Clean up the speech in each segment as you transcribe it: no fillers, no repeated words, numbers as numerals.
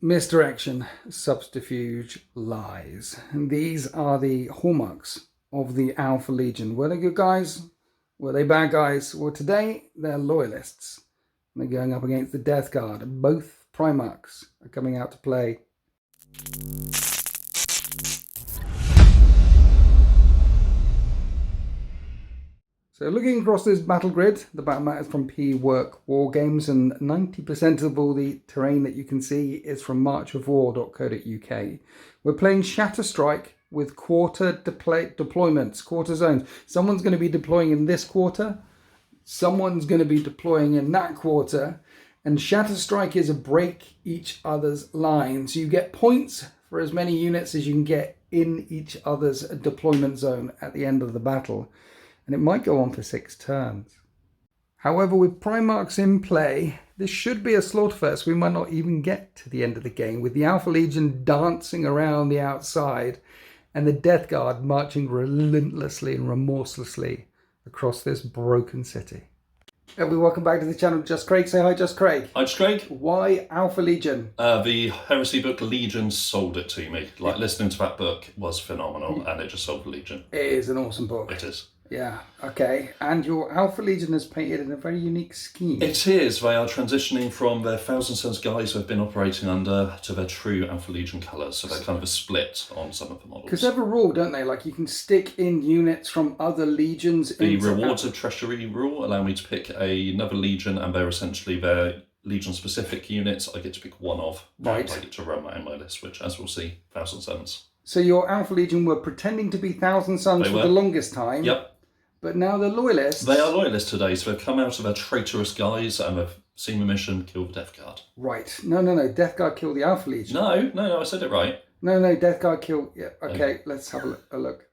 Misdirection, subterfuge, lies. And these are the hallmarks of the Alpha Legion. Were they good guys? Were they bad guys? Well, today they're loyalists. And they're going up against the Death Guard. Both Primarchs are coming out to play. So looking across this battle grid, the battle map is from P-Work War Games, and 90% of all the terrain that you can see is from marchofwar.co.uk. We're playing Shatter Strike with quarter deployments, quarter zones. Someone's going to be deploying in this quarter, someone's going to be deploying in that quarter, and Shatter Strike is a break each other's line. So you get points for as many units as you can get in each other's deployment zone at the end of the battle. And it might go on for 6 turns. However, with Primarchs in play, this should be a slaughterfest. We might not even get to the end of the game, with the Alpha Legion dancing around the outside and the Death Guard marching relentlessly and remorselessly across this broken city. Everybody, welcome back to the channel. Just Craig. Say hi, Just Craig. Hi, Just Craig. Why Alpha Legion? The Heresy book Legion sold it to me. Listening to that book was phenomenal, and it just sold the Legion. It is an awesome book. It is. Yeah, okay. And your Alpha Legion is painted in a very unique scheme. It is. They are transitioning from their Thousand Suns guys who have been operating under to their true Alpha Legion colours. So they're kind of a split on some of the models. Because they have a rule, don't they? Like you can stick in units from other legions. The Rewards of Treasury rule allow me to pick another Legion, and they're essentially their Legion-specific units. I get to pick one of. Right. And I get to run that in my list, which, as we'll see, Thousand Suns. So your Alpha Legion were pretending to be Thousand Suns for the longest time. Yep. But now they're loyalists. They are loyalists today, so they've come out of their traitorous guise and they've seen the mission, kill the Death Guard. Right. No. Death Guard killed the Alpha Legion. No, I said it right. No, Death Guard killed... Yeah, okay, let's have a look.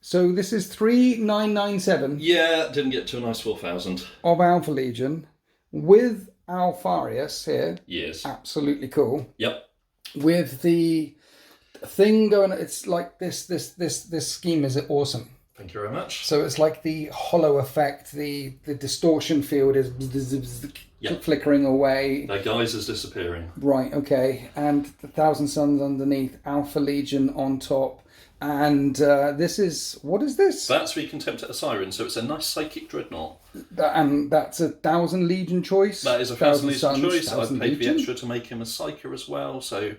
So this is 3997. Yeah, didn't get to a nice 4,000. Of Alpha Legion with Alpharius here. Yes. Absolutely cool. Yep. With the thing going... It's like this scheme is awesome. Thank you very much. So it's like the hollow effect, the distortion field is flickering away. Their guise is disappearing. Right, okay. And the Thousand Suns underneath, Alpha Legion on top. And this is, what is this? That's the Contemptor Siren, so it's a nice psychic dreadnought. And that's a 1,000 Legion choice? That is a 1,000 Legion choice. I've paid Legion? the extra to make him a Psyker as well, so...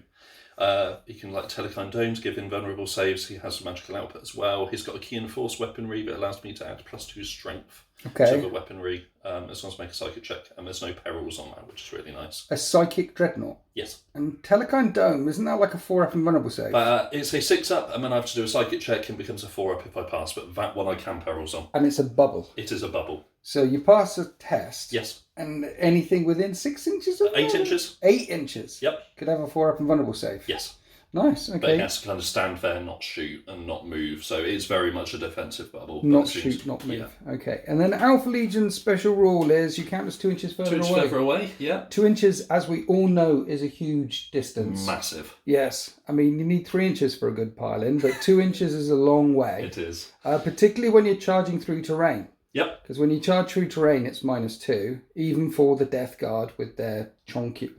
he can Telekind Dome to give invulnerable saves. He has magical output as well. He's got a key and force weaponry that allows me to add +2 strength to the weaponry as long as I make a psychic check, and there's no perils on that, which is really nice. A psychic dreadnought? Yes. And Telekind Dome, isn't that like a 4-up invulnerable save? It's a 6-up, and then I have to do a psychic check and becomes a 4-up if I pass, but that one I can perils on. And it's a bubble? It is a bubble. So you pass a test? Yes. And anything within 6 inches of 8 inches. 8 inches? Yep. Could have a 4-up invulnerable save? Yes. Nice, okay. But it has to kind of stand there, not shoot, and not move. So it's very much a defensive bubble. Not shoot, not move. Yeah. Okay. And then Alpha Legion's special rule is you count as 2 inches further away. 2 inches further away, yeah. 2 inches, as we all know, is a huge distance. Massive. Yes. I mean, you need 3 inches for a good pile-in, but 2 inches is a long way. It is. Particularly when you're charging through terrain. Yep. Because when you charge through terrain, it's -2, even for the Death Guard with their chonky,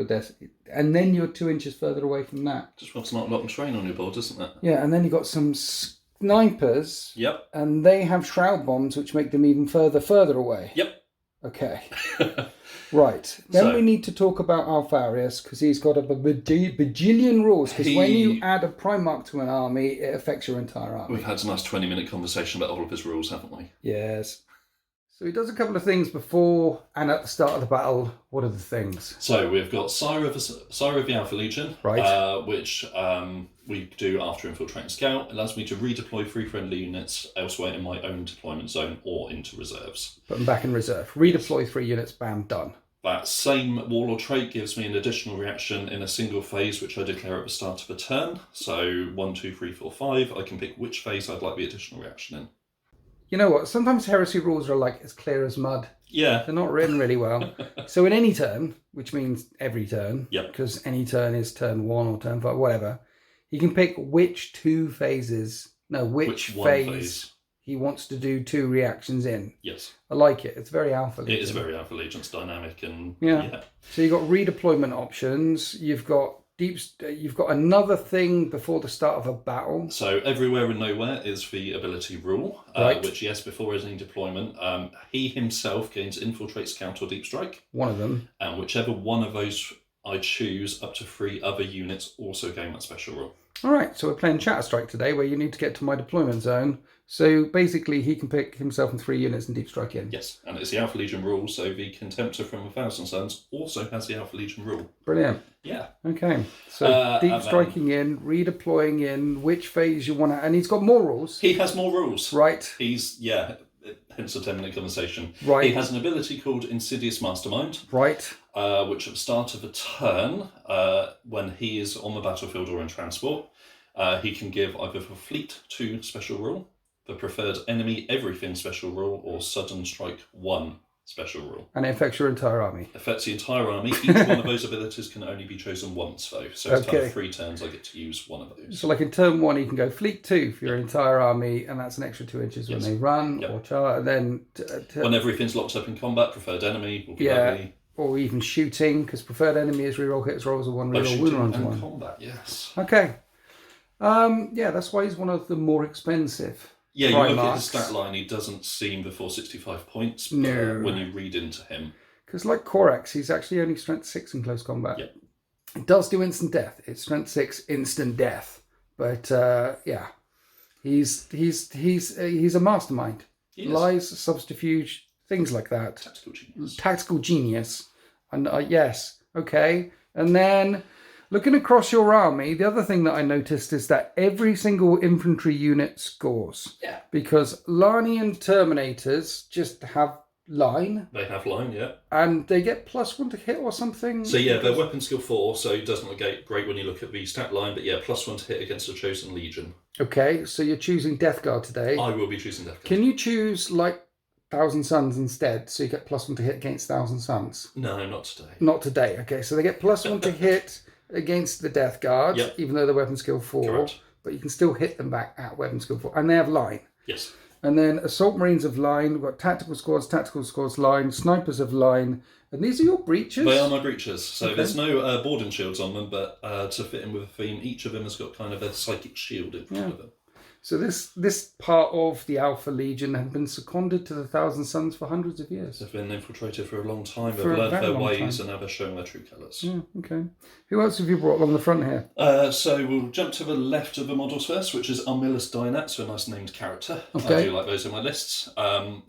and then you're 2 inches further away from that. Just wants not a lot of terrain on your board, doesn't it? Yeah, and then you've got some snipers. Yep. And they have shroud bombs, which make them even further away. Yep. Okay. Right. Then we need to talk about Alpharius, because he's got a bajillion rules. Because when you add a Primarch to an army, it affects your entire army. We've had a nice 20-minute conversation about all of his rules, haven't we? Yes. So he does a couple of things before and at the start of the battle. What are the things? So we've got Sire of the Alpha Legion, right? Which we do after infiltrating scout. It allows me to redeploy 3 friendly units elsewhere in my own deployment zone or into reserves. Put them back in reserve. Redeploy 3 units, bam, done. That same Warlord trait gives me an additional reaction in a single phase, which I declare at the start of a turn. So 1, 2, 3, 4, 5. I can pick which phase I'd like the additional reaction in. You know what? Sometimes heresy rules are like as clear as mud. Yeah. They're not written really well. So in any turn, which means every turn, because any turn is turn 1 or turn 5, whatever, he can pick which 2 phases, which phase he wants to do 2 reactions in. Yes. I like it. It's very Alpha Legion. It is very Alpha Legion. It's dynamic and yeah. So you've got redeployment options. You've got You've got another thing before the start of a battle. So everywhere and nowhere is the ability rule, which, yes, before any deployment, he himself gains infiltrate, scout, or deep strike. One of them. And whichever one of those I choose, up to 3 other units also gain that special rule. All right, so we're playing Chatter Strike today, where you need to get to my deployment zone. So basically, he can pick himself and 3 units and deep strike in. Yes, and it's the Alpha Legion rule, so the Contemptor from 1,000 Suns also has the Alpha Legion rule. Brilliant. Yeah. Okay, so deep striking in, redeploying in, which phase you want to... And he's got more rules. He has more rules. Right. He's, hence a 10-minute conversation. Right. He has an ability called Insidious Mastermind. Right. Which at the start of a turn, when he is on the battlefield or in transport, he can give either the Fleet 2 special rule, the Preferred Enemy Everything special rule, or Sudden Strike 1 special rule. And it affects your entire army. Affects the entire army. Each one of those abilities can only be chosen once, though. So it's kind of 3 turns I get to use one of those. So like in turn 1, you can go Fleet 2 for your entire army, and that's an extra 2 inches when they run or charge. And then when everything's locked up in combat, Preferred Enemy will be lovely. Or even shooting, because Preferred Enemy is reroll hits rolls of 1, reroll wound rolls of 1. Combat, yes. Okay. That's why he's one of the more expensive. Yeah, you look at his stat line, he doesn't seem the 465 points when you read into him. Because like Corax, he's actually only strength 6 in close combat. Yep. It does do instant death. It's strength 6 instant death. But he's a mastermind. Lies, subterfuge, things like that. Tactical genius. And yes, okay. And then looking across your army, the other thing that I noticed is that every single infantry unit scores. Yeah. Because Larnian Terminators just have line. They have line, yeah. And they get +1 to hit or something. So yeah, they're weapon skill 4, so it doesn't look great when you look at the stat line, but yeah, +1 to hit against a chosen legion. Okay, so you're choosing Death Guard today. I will be choosing Death Guard. Can you choose like 1,000 Suns instead, so you get +1 to hit against 1,000 Suns? No, not today. Not today. Okay, so they get +1 to hit against the Death Guard, even though they're weapon skill 4. Correct. But you can still hit them back at weapon skill 4, and they have line. Yes. And then Assault Marines of line. We've got tactical squads line, snipers of line. And these are your breaches? They are my breaches. So there's no boarding shields on them, but to fit in with a theme, each of them has got kind of a psychic shield in front of them. So this part of the Alpha Legion have been seconded to the 1,000 Suns for hundreds of years. They've been infiltrated for a long time. They've learned their ways and now they're showing their true colours. Yeah, okay. Who else have you brought along the front here? So we'll jump to the left of the models first, which is Armillus Dynat, so a nice named character. Okay. I do like those in my lists.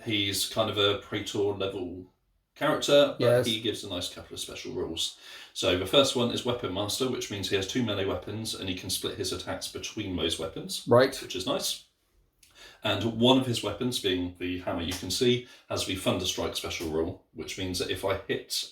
He's kind of a Praetor level character, but he gives a nice couple of special rules. So the first one is Weapon Master, which means he has 2 melee weapons and he can split his attacks between those weapons. Right. Which is nice. And one of his weapons, being the hammer you can see, has the Thunderstrike special rule, which means that if I hit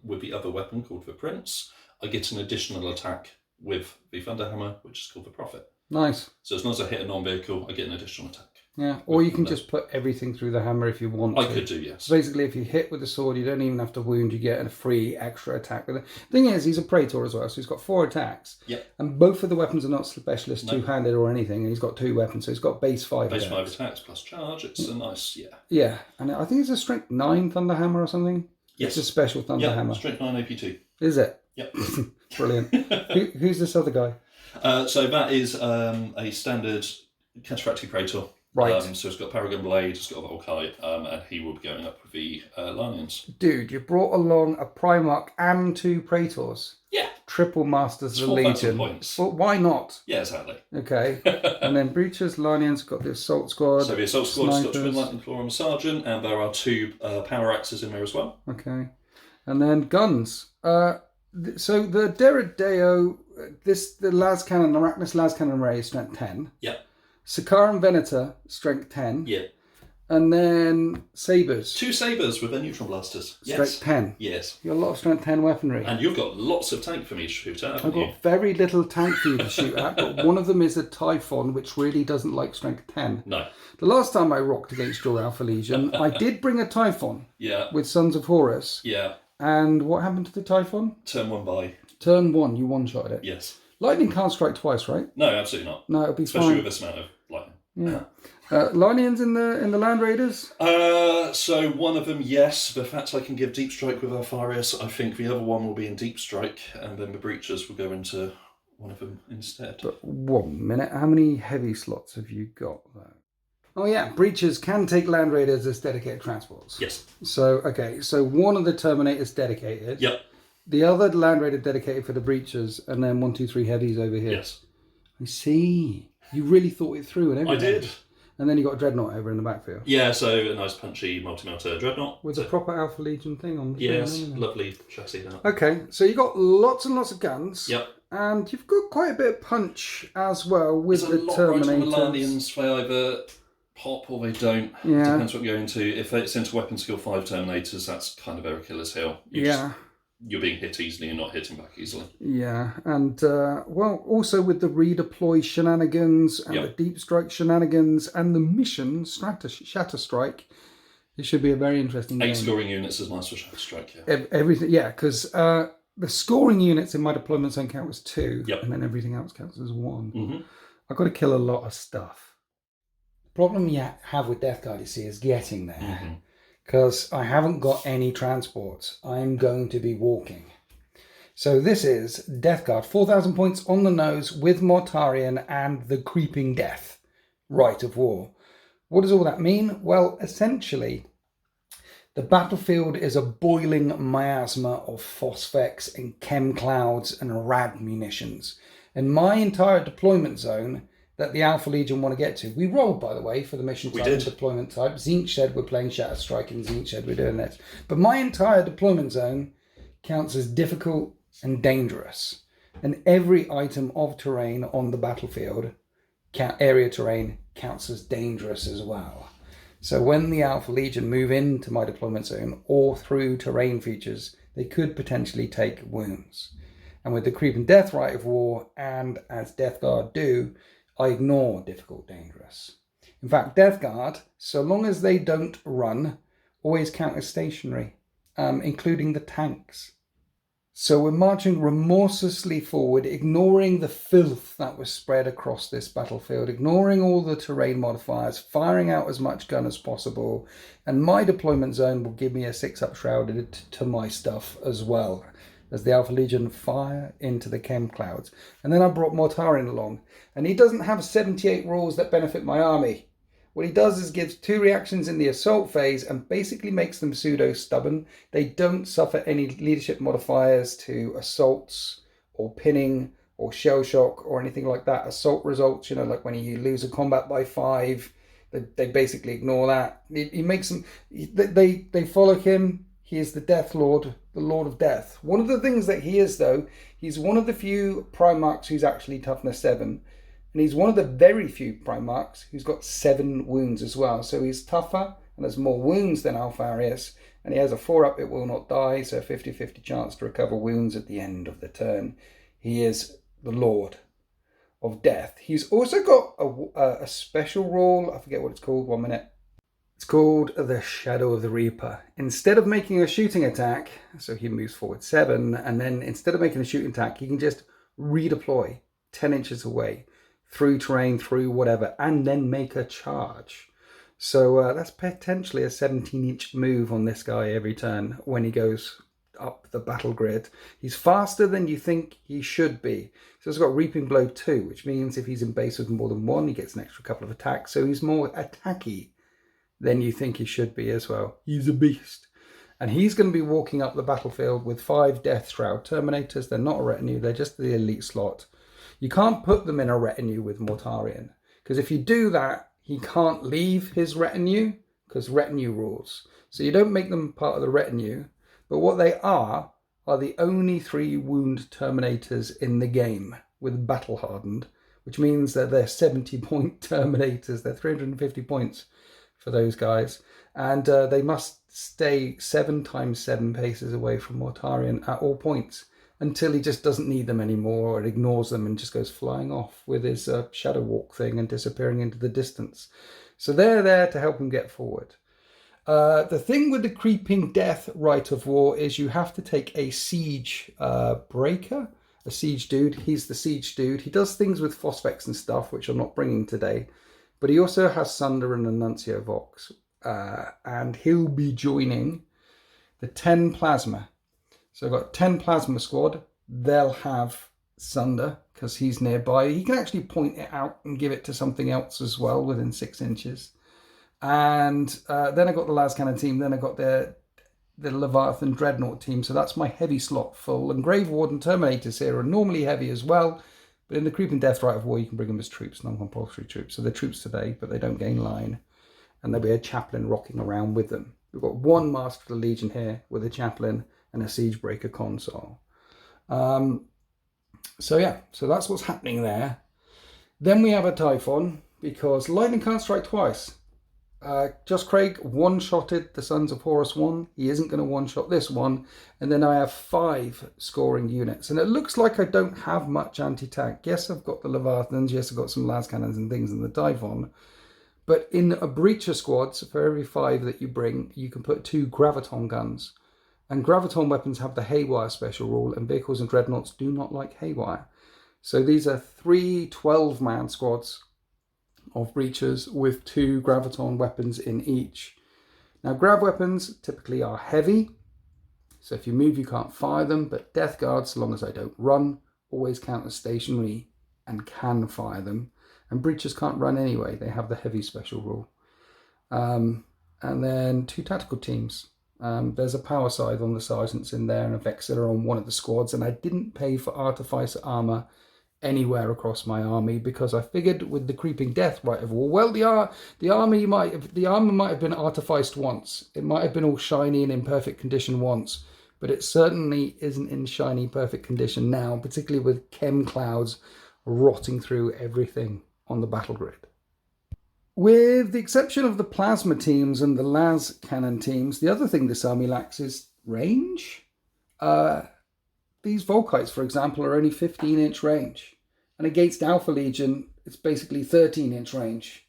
with the other weapon called the Prince, I get an additional attack with the Thunder Hammer, which is called the Prophet. Nice. So as long as I hit a non-vehicle, I get an additional attack. Yeah, or you can just put everything through the hammer if you want to. I could do, yes. So basically, if you hit with the sword, you don't even have to wound, you get a free extra attack with it. The thing is, he's a Praetor as well, so he's got 4 attacks. Yep. And both of the weapons are not specialist two-handed or anything, and he's got 2 weapons, so he's got base 5 Base 5 attacks plus charge, it's a nice, Yeah, and I think it's a strength 9 Thunder Hammer or something. Yes. It's a special Thunder Hammer. Strength 9 AP2. Is it? Yep. Brilliant. Who's this other guy? So that is a standard Cataphractic Praetor. Right. So it's got Paragon Blade, it's got a Volkite, and he will be going up with the Lions. Dude, you brought along a Primarch and 2 Praetors. Yeah. Triple Masters of the Legion. Points. Well, why not? Yeah, exactly. Okay. And then Breaches, Lions, got the Assault Squad. So the Assault Squad's got Twin Lightning Claw and Sergeant, and there are 2 Power Axes in there as well. Okay. And then guns. So the Derideo, the Las Cannon, Arachnus Las Cannon Ray is strength 10. Yeah. Sakaran Venator, strength 10. Yeah. And then Sabres. 2 Sabres with their neutron blasters. Strength 10. Yes. You've got a lot of strength 10 weaponry. And you've got lots of tank for me to shoot at, haven't I've got very little tank for you to shoot at, but one of them is a Typhon, which really doesn't like strength 10. No. The last time I rocked against your Alpha Legion, I did bring a Typhon. Yeah. With Sons of Horus. Yeah. And what happened to the Typhon? Turn 1 by. Turn 1, you one-shotted it. Yes. Lightning can't strike twice, right? No, absolutely not. No, it'll be Especially fine. with this amount of lightning. Yeah. Lionians in the Land Raiders? So one of them, yes. The fact I can give Deep Strike with Alpharius, I think the other one will be in Deep Strike, and then the Breachers will go into one of them instead. But 1 minute, how many heavy slots have you got though? Oh yeah, Breachers can take Land Raiders as dedicated transports. Yes. So, okay, so one of the Terminators dedicated. Yep. The other Land Raider dedicated for the Breachers, and then 1, 2, 3 heavies over here. Yes. I see. You really thought it through and everything. I did. And then you got a Dreadnought over in the backfield. Yeah, so a nice punchy multi-melter Dreadnought. With a proper Alpha Legion thing on the Yes, thing, lovely chassis now. Okay, so you got lots and lots of guns. Yep. And you've got quite a bit of punch as well with There's the a lot Terminators. right on the Lionians, they either pop or they don't. Yeah. Depends what you're going to. If it's into weapon skill 5 Terminators, that's kind of their Achilles heel. You're being hit easily and not hitting back easily. Yeah, and well, also with the redeploy shenanigans and the deep strike shenanigans and the mission Shatter Strike, it should be a very interesting game. 8 scoring units is nice for Shatter Strike, Everything, because the scoring units in my deployment zone count as 2, and then everything else counts as 1. Mm-hmm. I've got to kill a lot of stuff. The problem you have with Death Guard, you see, is getting there. Mm-hmm. Because I haven't got any transports. I'm going to be walking. So this is Death Guard, 4,000 points on the nose with Mortarion and the Creeping Death, Rite of War. What does all that mean? Well, essentially, the battlefield is a boiling miasma of phosphex and chem clouds and rad munitions. And my entire deployment zone that the Alpha Legion want to get to. We rolled, by the way, for the mission type and deployment type. Zinc Shed, we're playing Shatter Strike, and Zinc Shed, we're doing this. But my entire deployment zone counts as difficult and dangerous. And every item of terrain on the battlefield, area terrain, counts as dangerous as well. So when the Alpha Legion move into my deployment zone or through terrain features, they could potentially take wounds. And with the Creeping Death Rite of War, and as Death Guard do, I ignore difficult, dangerous. In fact, Death Guard, so long as they don't run, always count as stationary, including the tanks. So we're marching remorselessly forward, ignoring the filth that was spread across this battlefield, ignoring all the terrain modifiers, firing out as much gun as possible, and my deployment zone will give me a 6-up shrouded to my stuff as well, as the Alpha Legion fire into the chem clouds. And then I brought Mortarion along, and he doesn't have 78 rules that benefit my army. What he does is gives 2 reactions in the assault phase and basically makes them pseudo-stubborn. They don't suffer any leadership modifiers to assaults or pinning or shell shock or anything like that. Assault results, like when you lose a combat by 5, they basically ignore that. He makes them, they follow him. He is the Death Lord, the Lord of Death. One of the things that he is, though, he's one of the few Primarchs who's actually toughness 7. And he's one of the very few Primarchs who's got 7 wounds as well. So he's tougher and has more wounds than Alpharius. And he has a 4-up, it will not die, so a 50-50 chance to recover wounds at the end of the turn. He is the Lord of Death. He's also got a special rule. I forget what it's called, 1 minute. It's called the Shadow of the Reaper. Instead of making a shooting attack, so he moves forward 7, and then instead of making a shooting attack, he can just redeploy 10 inches away, through terrain, through whatever, and then make a charge. So that's potentially a 17-inch move on this guy every turn when he goes up the battle grid. He's faster than you think he should be. So he's got Reaping Blow 2, which means if he's in base with more than 1, he gets an extra couple of attacks. So he's more attacky than you think he should be as well. He's a beast. And he's going to be walking up the battlefield with 5 Deathshroud Terminators. They're not a retinue, they're just the elite slot. You can't put them in a retinue with Mortarion, because if you do that, he can't leave his retinue, because retinue rules. So you don't make them part of the retinue, but what they are the only 3 wound Terminators in the game with Battle Hardened, which means that they're 70-point Terminators. They're 350 points for those guys. And they must stay 7 times 7 paces away from Mortarion at all points until he just doesn't need them anymore or ignores them and just goes flying off with his shadow walk thing and disappearing into the distance. So they're there to help him get forward. The thing with the Creeping Death Rite of War is you have to take a siege breaker, a siege dude. He's the siege dude. He does things with phosphex and stuff, which I'm not bringing today. But he also has Sunder and the Nuncio Vox. And he'll be joining the 10 Plasma. So I've got 10 Plasma squad. They'll have Sunder because he's nearby. He can actually point it out and give it to something else as well within 6 inches. And then I got the Las Cannon team. Then I got the Leviathan Dreadnought team. So that's my heavy slot full. And Grave Warden Terminators here are normally heavy as well. But in the Creeping Death Rite of War, you can bring them as troops, non-compulsory troops. So they're troops today, but they don't gain line. And there'll be a chaplain rocking around with them. We've got one Master of the Legion here with a chaplain and a Siegebreaker console. So that's what's happening there. Then we have a Typhon, because lightning can't strike twice. Just Craig one-shotted the Sons of Horus 1. He isn't going to one-shot this one. And then I have 5 scoring units. And it looks like I don't have much anti-tank. Yes, I've got the Leviathans. Yes, I've got some las cannons and things in the Typhon. But in a breacher squad, so for every 5 that you bring, you can put 2 graviton guns. And graviton weapons have the haywire special rule, and vehicles and dreadnoughts do not like haywire. So these are 3 12-man squads of breachers with 2 graviton weapons in each. Now, grav weapons typically are heavy, so if you move you can't fire them, but death guards, so long as I don't run, always count as stationary and can fire them. And breachers can't run anyway, they have the heavy special rule. And then 2 tactical teams. There's a power scythe on the sergeants in there and a Vexilla on one of the squads, and I didn't pay for artificer armor anywhere across my army because I figured with the Creeping Death Rite of War, well, the armor might have been artificed once. It might have been all shiny and in perfect condition once, but it certainly isn't in shiny perfect condition now, particularly with chem clouds rotting through everything on the battle grid. With the exception of the plasma teams and the las cannon teams, the other thing this army lacks is range. These Volkites, for example, are only 15-inch range. And against Alpha Legion, it's basically 13-inch range.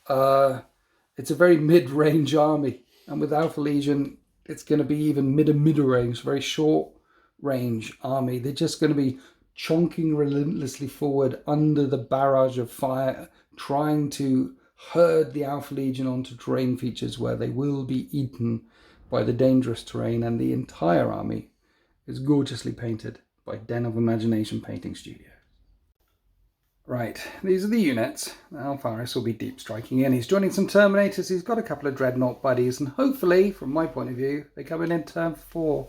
It's a very mid-range army. And with Alpha Legion, it's going to be even mid-range, very short-range army. They're just going to be chonking relentlessly forward under the barrage of fire, trying to herd the Alpha Legion onto terrain features where they will be eaten by the dangerous terrain, and the entire army is gorgeously painted by Den of Imagination Painting Studio. Right, these are the units. Alpharius will be deep striking in. He's joining some Terminators, he's got a couple of Dreadnought buddies, and hopefully, from my point of view, they come in turn 4.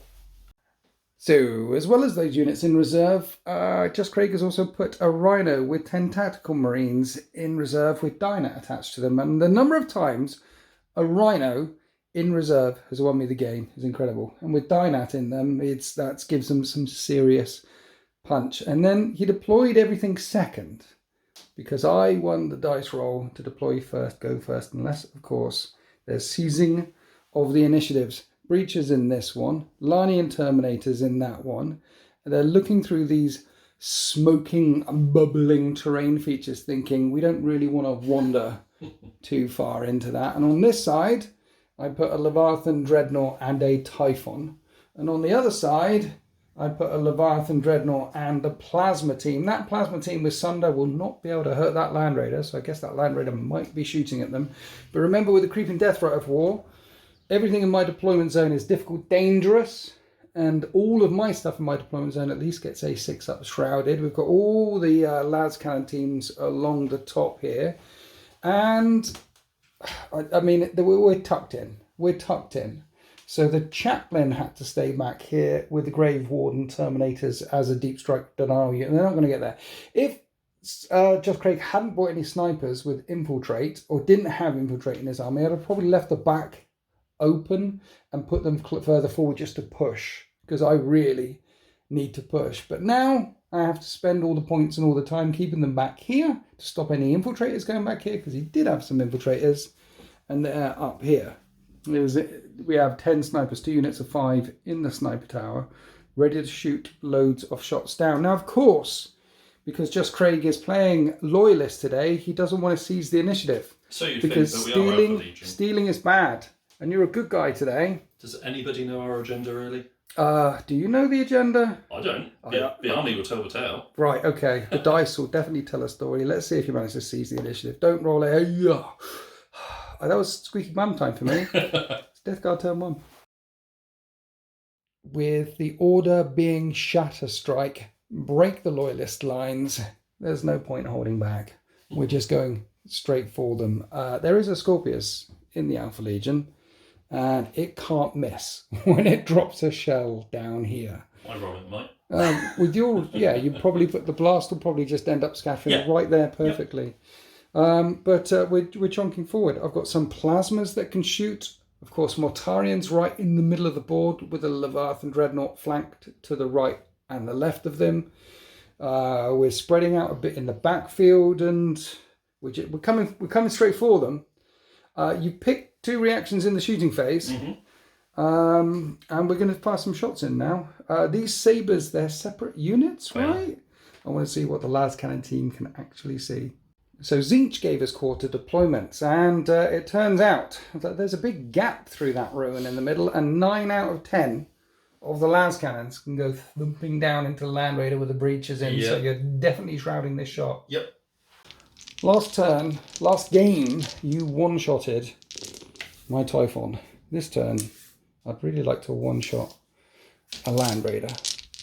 So, as well as those units in reserve, Just Craig has also put a Rhino with 10 Tactical Marines in reserve with Dyna attached to them. And the number of times a Rhino in reserve has won me the game is incredible. And with Dynat in them, that gives them some serious punch. And then he deployed everything second because I won the dice roll to deploy first, go first, unless, of course, there's seizing of the initiatives. Breachers in this one, Larnian Terminators in that one. And they're looking through these smoking, bubbling terrain features thinking we don't really want to wander too far into that. And on this side, I put a Leviathan Dreadnought and a Typhon. And on the other side, I put a Leviathan Dreadnought and a Plasma team. That Plasma team with Sunder will not be able to hurt that Land Raider, so I guess that Land Raider might be shooting at them. But remember, with the Creeping Death Rite of War, everything in my deployment zone is difficult, dangerous, and all of my stuff in my deployment zone at least gets a 6-up shrouded. We've got all the las cannon teams along the top here. And I mean, we're tucked in. We're tucked in. So the chaplain had to stay back here with the Grave Warden Terminators as a deep strike denial unit. And they're not going to get there. If Just Craig hadn't bought any snipers with infiltrate, or didn't have infiltrate in his army, I'd have probably left the back open and put them further forward just to push, because I really need to push. But now I have to spend all the points and all the time keeping them back here to stop any infiltrators going back here, because he did have some infiltrators, and they're up here. We have 10 snipers, 2 units of 5 in the sniper tower, ready to shoot loads of shots down. Now, of course, because Just Craig is playing Loyalist today, he doesn't want to seize the initiative. So you because think, but we are Alpha Legion. Stealing is bad. And you're a good guy today. Does anybody know our agenda, really? Do you know the agenda? I don't. The army will tell the tale. Right, okay. The dice will definitely tell a story. Let's see if you manage to seize the initiative. Don't roll it. Yeah. That was squeaky bum time for me. It's Death Guard turn 1. With the order being Shatter Strike, break the Loyalist lines. There's no point holding back. We're just going straight for them. There is a Scorpius in the Alpha Legion, and it can't miss when it drops a shell down here. I roll it, mate. With your, you probably put the blast will probably just end up scattering right there perfectly. But we're chonking forward. I've got some plasmas that can shoot. Of course, Mortarian's right in the middle of the board with a Leviathan Dreadnought flanked to the right and the left of them. We're spreading out a bit in the backfield, and we're coming straight for them. You pick 2 reactions in the shooting phase. And we're going to fire some shots in now. These sabres, they're separate units, right? I want to see what the Las Cannon team can actually see. So Zinch gave us quarter deployments, and it turns out that there's a big gap through that ruin in the middle, and 9 out of 10 of the Las Cannons can go thumping down into the Land Raider with the breaches in, so you're definitely shrouding this shot. Yep. Last game, you one-shotted my Typhon. This turn, I'd really like to one-shot a Land Raider.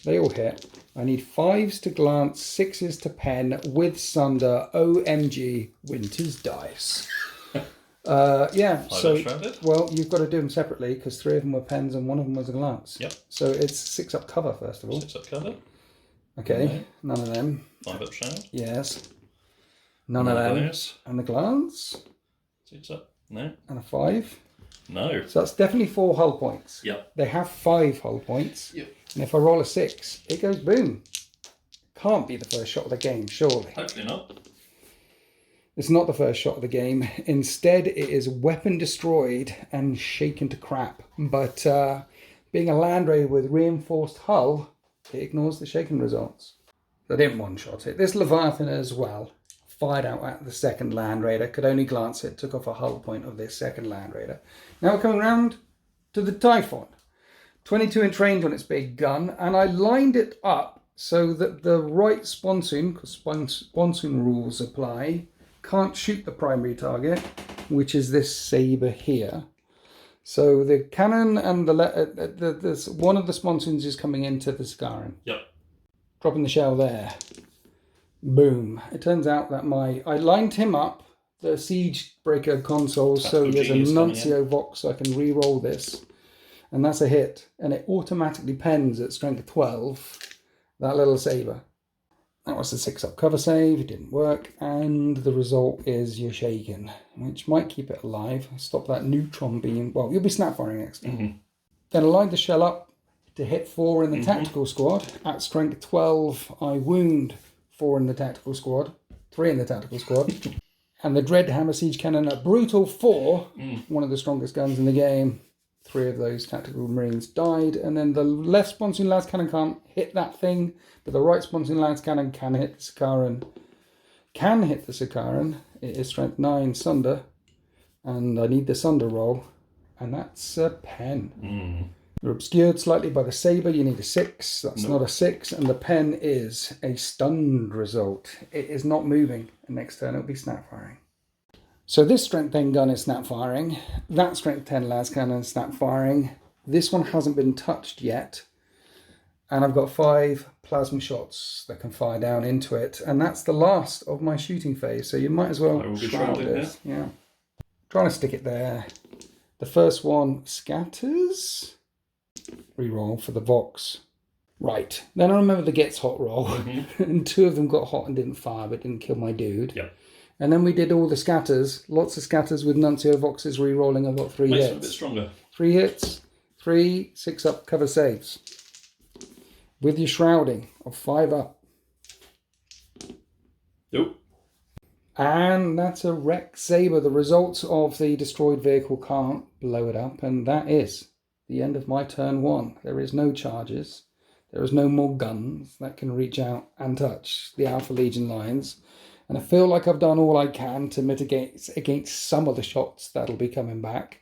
They all hit. I need 5s to glance, 6s to pen with Sunder. OMG, Winter's Dice. So, well, you've got to do them separately because 3 of them were pens and 1 of them was a glance. Yep. So it's 6 up cover, first of all. 6 up cover. Okay, none of them. 5 up shroud. Yes. None of them. Those. And the glance. 6 up. No. And a 5. No. So that's definitely 4 hull points. Yep. They have 5 hull points. Yep. And if I roll a 6, it goes boom. Can't be the first shot of the game, surely. Hopefully not. It's not the first shot of the game. Instead, it is weapon destroyed and shaken to crap. But being a Land Raider with reinforced hull, it ignores the shaken results. I didn't one-shot it. This Leviathan as well fired out at the second Land Raider, could only glance it, took off a hull point of this second Land Raider. Now we're coming round to the Typhon. 22-inch range on its big gun, and I lined it up so that the right sponsoon, because sponsoon rules apply, can't shoot the primary target, which is this saber here. So the cannon and one of the sponsoons is coming into the Scaran. Yep. Dropping the shell there. Boom. It turns out that I lined him up, the Siege Breaker console, so he has a Nuncio Vox, so I can re-roll this. And that's a hit. And it automatically pens at strength 12, that little saber. That was the 6-up cover save, it didn't work, and the result is you're shaken, which might keep it alive. Stop that neutron beam. Well, you'll be snap firing next time. Then I lined the shell up to hit 4 in the tactical squad. At strength 12, I wound 4 in the tactical squad, 3 in the tactical squad. And the Dreadhammer Siege Cannon, a brutal 4, one of the strongest guns in the game. 3 of those tactical marines died, and then the left sponsoon las cannon can't hit that thing, but the right sponsoon las cannon can hit the Scaran. It is strength 9 Sunder, and I need the Sunder roll, and that's a pen. You're obscured slightly by the saber. You need a 6. That's not a 6, and the pen is a stunned result. It is not moving, and next turn it'll be snap firing. So this strength 10 gun is snap firing. That strength 10 las cannon is snap firing. This one hasn't been touched yet. And I've got 5 plasma shots that can fire down into it. And that's the last of my shooting phase. So you might as well shroud this. Yeah. Trying to stick it there. The first one scatters. Reroll for the Vox. Right. Then I remember the gets hot roll. And 2 of them got hot and didn't fire, but didn't kill my dude. Yep. And then we did all the scatters, lots of scatters with Nuncio Voxes re-rolling. I've got 3 hits. Makes it a bit stronger. 3 hits, 3 6-up cover saves. With your shrouding of 5 up. Nope. And that's a wreck saber. The results of the destroyed vehicle can't blow it up. And that is the end of my turn 1. There is no charges. There is no more guns that can reach out and touch the Alpha Legion lines. And I feel like I've done all I can to mitigate against some of the shots that'll be coming back.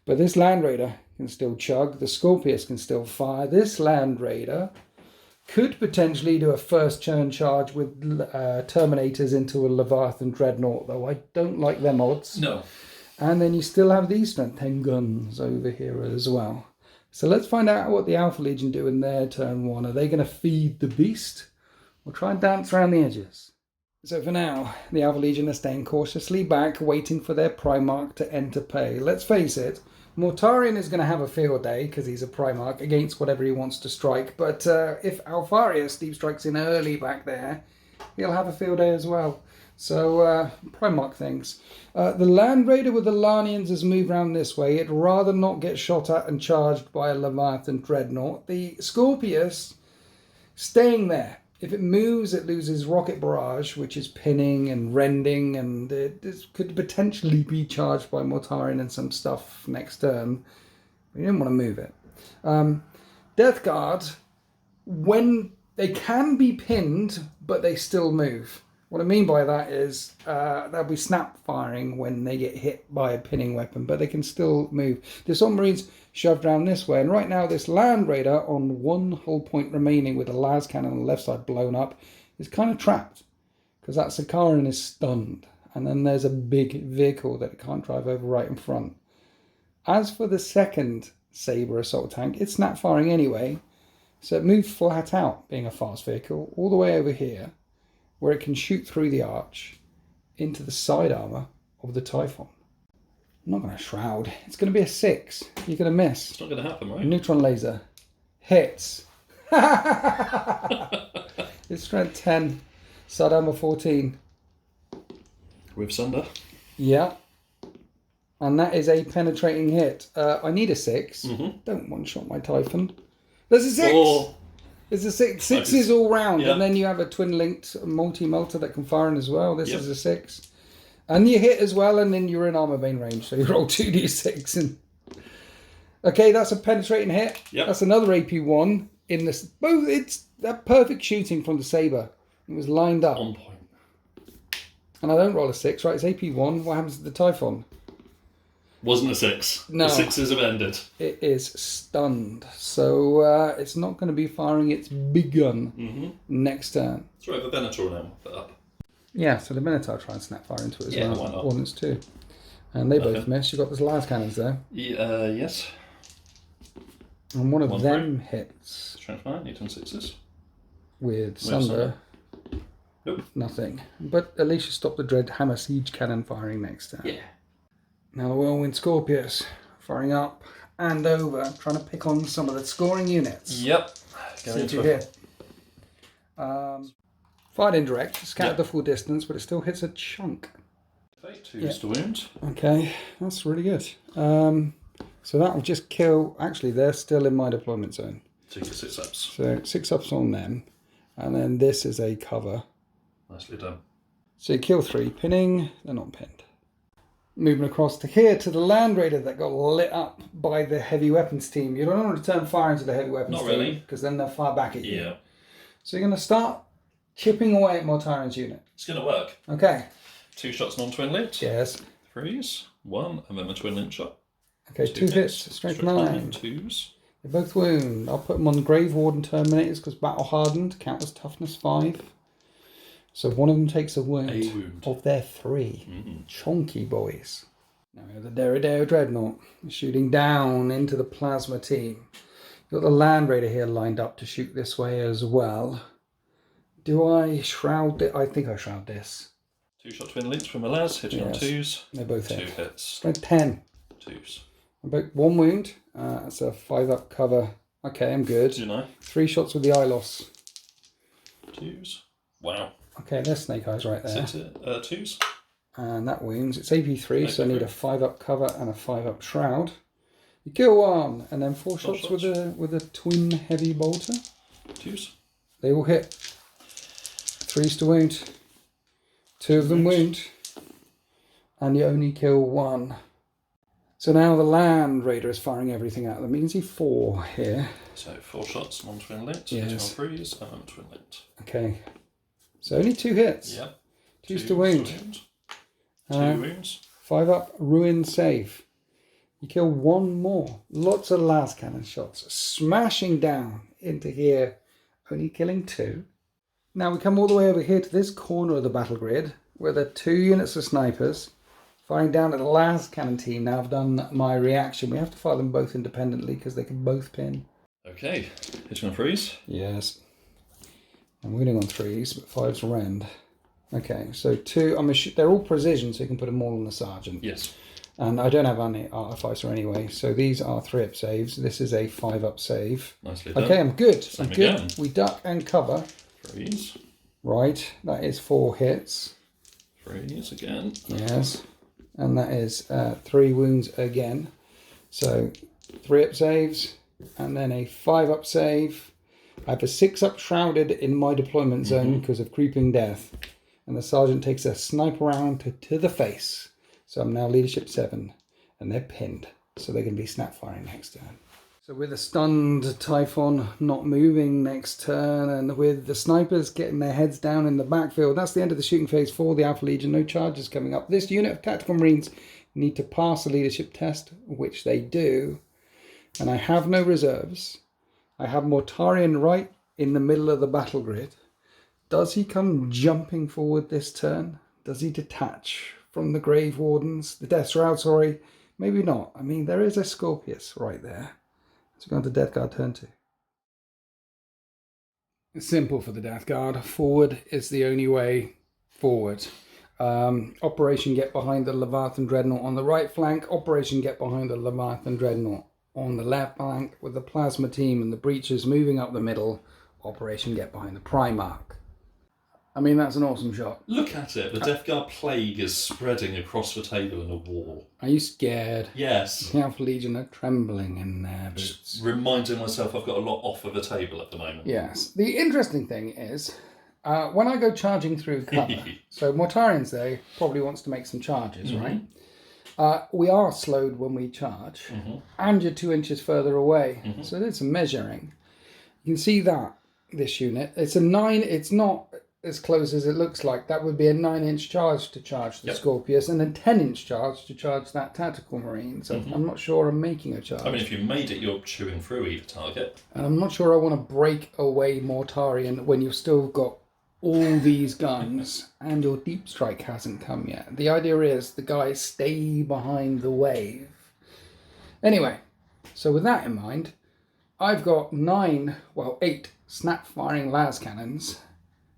But this Land Raider can still chug. The Scorpius can still fire. This Land Raider could potentially do a first turn charge with Terminators into a Leviathan Dreadnought, though I don't like them odds. No. And then you still have these Strength 10 guns over here as well. So let's find out what the Alpha Legion do in their turn 1. Are they going to feed the beast or try and dance around the edges? So for now, the Alpha Legion are staying cautiously back, waiting for their Primarch to enter play. Let's face it, Mortarion is going to have a field day because he's a Primarch against whatever he wants to strike. But if Alpharius deep strikes in early back there, he'll have a field day as well. So Primarch things. The Land Raider with the Larnians has moved around this way. It'd rather not get shot at and charged by a Leviathan Dreadnought. The Scorpius staying there. If it moves, it loses Rocket Barrage, which is pinning and rending, and it could potentially be charged by Mortarion and some stuff next turn. We didn't want to move it. Death Guard, when they can be pinned, but they still move. What I mean by that is they'll be snap firing when they get hit by a pinning weapon, but they can still move. The Submarines shoved around this way, and right now this Land Raider on 1 hull point remaining with a las cannon on the left side blown up is kind of trapped because that Sakaran is stunned, and then there's a big vehicle that it can't drive over right in front. As for the second Sabre assault tank, it's snap firing anyway, so it moved flat out, being a fast vehicle, all the way over here, where it can shoot through the arch into the side armour of the Typhon. I'm not going to shroud. It's going to be a 6. You're going to miss. It's not going to happen, right? Neutron laser. Hits. It's strength 10. Side armour 14. With Sunder. Yeah. And that is a penetrating hit. I need a 6. Don't one-shot my Typhon. There's a 6! Oh. It's a 6. 6 is all round, and then you have a twin-linked multi-melter that can fire in as well. This is a 6. And you hit as well, and then you're in armor vein range, so you roll 2d6. And okay, that's a penetrating hit. Yep. That's another AP1 in this. Both, it's that perfect shooting from the Sabre. It was lined up. On point. And I don't roll a 6, right? It's AP1. What happens to the Typhon? Wasn't a 6. No. The 6s have ended. It is stunned. So it's not going to be firing its big gun next turn. It's right, the Venator now. Put up. Yeah, so the Minotaur try and snap fire into it as well. Why not? Ordnance too. And they both miss. You've got those las cannons there. Yes. And one of them hits. Strength 9, need 10 6s. With Sunder. Nope. Nothing. But at least you stop the Dread Hammer Siege Cannon firing next turn. Yeah. Now the Whirlwind Scorpius firing up and over, trying to pick on some of the scoring units. Yep. See what you hit. Fired indirect, scattered the full distance, but it still hits a chunk. 2 to wound. Okay, that's really good. So that will just kill. Actually, they're still in my deployment zone. 2 for 6 ups. So 6 ups on them, and then this is a cover. Nicely done. So you kill 3, pinning. They're not pinned. Moving across to here to the Land Raider that got lit up by the heavy weapons team. You don't want to return fire into the heavy weapons team because then they'll fire back at you. Yeah. So you're going to start chipping away at Mortarion's unit. It's going to work. Okay. 2 shots non-twin linked. Yes. 3s. 1 and then a twin link shot. Okay, 2 hits. Strength 9. 2s. They both wound. I'll put them on Grave Warden Terminators because battle hardened. Count as toughness 5. So one of them takes a wound. Of their 3. Chonky boys. Now we have the Derrideo Dreadnought shooting down into the Plasma team. You've got the Land Raider here lined up to shoot this way as well. Do I shroud it? I think I shroud this. 2 shot twin links from Malaz, hitting on 2s. They both hit. 2 hits. Strength 10. 2s. About 1 wound. That's a 5 up cover. Okay, I'm good. 3 shots with the Ilos. 2s. Wow. Okay, there's Snake Eyes right there. 2s. And that wounds. It's AP3, so I need a 5 up cover and a 5 up shroud. You kill 1, and then 4 shots with a twin heavy bolter. 2s. They all hit. 3s to wound. 2 of them wound. And you only kill 1. So now the Land Raider is firing everything at them. You can see 4 here. So 4 shots, non-twin linked, yes. 2 on 3s, and then twin linked. Okay. So only 2 hits. Yep. 2s to wound. 2 wounds. 5 up, ruin save. You kill one more. Lots of last cannon shots. Smashing down into here. Only killing 2. Now we come all the way over here to this corner of the battle grid where there are 2 units of snipers firing down at the last cannon team. Now I've done my reaction. We have to fire them both independently because they can both pin. Okay, hitting on 3s. Yes. I'm winning on 3s, but 5's rend. Okay, so 2. They're all precision, so you can put them all on the sergeant. Yes. And I don't have any artificer anyway, so these are 3-up saves. This is a 5-up save. Nicely done. Okay, I'm good. Same I'm good. again. We duck and cover. 3s. Right, that is 4 hits. 3s again. Yes, and that is 3 wounds again. So 3-up saves, and then a 5-up save. I have a 6-up shrouded in my deployment zone because of creeping death. And the sergeant takes a sniper round to the face. So I'm now leadership 7, and they're pinned. So they're going to be snap firing next turn. So with a stunned Typhon not moving next turn, and with the snipers getting their heads down in the backfield, that's the end of the shooting phase for the Alpha Legion. No charges coming up. This unit of Tactical Marines need to pass a leadership test, which they do. And I have no reserves. I have Mortarion right in the middle of the battle grid. Does he come jumping forward this turn? Does he detach from the Grave Wardens? The Deathshroud, sorry. Maybe not. I mean, there is a Scorpius right there. So going to Death Guard turn 2. It's simple for the Death Guard. Forward is the only way forward. Operation Get Behind the Leviathan Dreadnought on the right flank. Operation Get Behind the Leviathan Dreadnought on the left flank, with the Plasma team and the Breachers moving up the middle. Operation Get Behind the Primarch. I mean, that's an awesome shot. Look at it. The Death Guard plague is spreading across the table in a wall. Are you scared? Yes. The Alpha Legion are trembling in their boots. Just reminding myself I've got a lot off of the table at the moment. Yes. The interesting thing is, when I go charging through cover, so Mortarion's there, probably wants to make some charges, right? We are slowed when we charge, and you're 2 inches further away. So there's some measuring. You can see that, this unit. It's a 9, it's not as close as it looks like. That would be a 9-inch charge to charge the Scorpius, and a 10-inch charge to charge that Tactical Marine. So I'm not sure I'm making a charge. I mean, if you made it, you're chewing through either target. And I'm not sure I want to break away Mortarion when you've still got all these guns and your deep strike hasn't come yet. The idea is the guys stay behind the wave. Anyway, so with that in mind, I've got 8 snap firing las cannons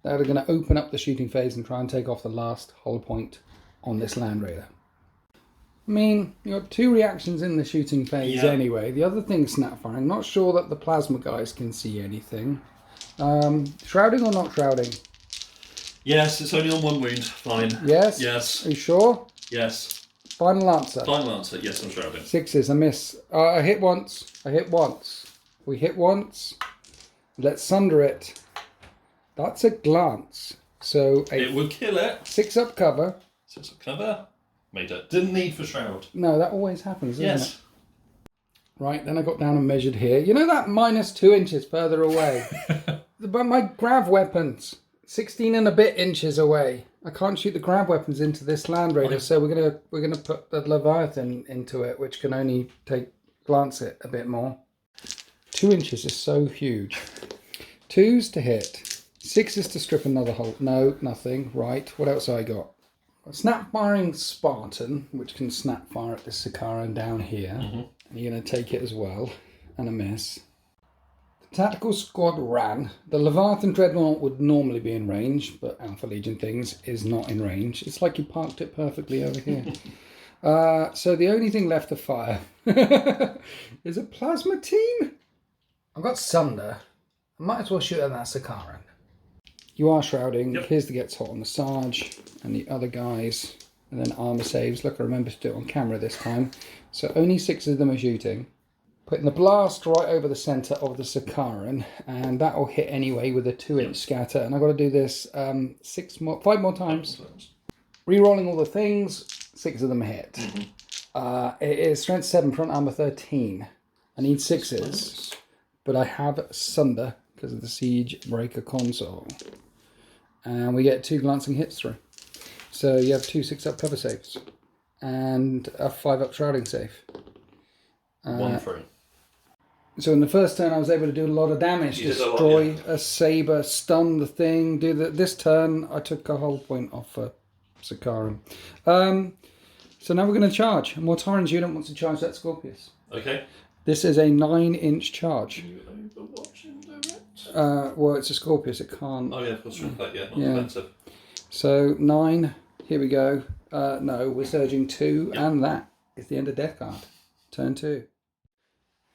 that are going to open up the shooting phase and try and take off the last hull point on this Land Raider. I mean, you got 2 reactions in the shooting phase anyway. The other thing, snap firing. Not sure that the plasma guys can see anything. Shrouding or not shrouding? Yes, it's only on 1 wound. Fine. Yes? Yes. Are you sure? Yes. Final answer. Final answer. Yes, I'm shrouding. 6s, I miss. I hit once. I hit once. We hit once. Let's sunder it. That's a glance. So it would kill it. 6-up cover. 6-up cover. Made it. Didn't need for shroud. No, that always happens, doesn't it? Right, then I got down and measured here. You know that minus 2 inches further away? But my grav weapons, 16 and a bit inches away. I can't shoot the grav weapons into this Land Raider, so we're gonna put the Leviathan into it, which can only glance it a bit more. 2 inches is so huge. 2s to hit. 6s to strip another hole. No, nothing. Right, what else have I got? A snap firing Spartan, which can snap fire at the Sakaran down here. And you're going to take it as well. And a miss. The tactical squad ran. The Leviathan Dreadnought would normally be in range, but Alpha Legion things is not in range. It's like you parked it perfectly over here. So the only thing left to fire is a plasma team. I've got Sunder. I might as well shoot at that Sakaran. You are shrouding. Here's the gets hot on the Sarge and the other guys. And then armor saves. Look, I remember to do it on camera this time. So only 6 of them are shooting. Putting the blast right over the centre of the Sakaran. And that will hit anyway with a 2-inch scatter. And I've got to do this 5 more times. Re-rolling all the things. 6 of them hit. It is strength 7, front armor 13. I need 6s. But I have Sunder because of the Siege Breaker console. And we get 2 glancing hits through. So you have 2 6-up cover saves. And a 5-up shrouding save. 1-3. So in the first turn, I was able to do a lot of damage, destroy a saber, stun the thing. This turn, I took a whole point off for Sakarim. So now we're going to charge. Mortarion's unit wants to charge that Scorpius. Okay. This is a 9-inch charge. You Overwatch indirect? Well, it's a Scorpius. It can't. Oh yeah, of course. Not defensive. So 9. Here we go. No, we're surging 2, and that is the end of death card. Turn 2.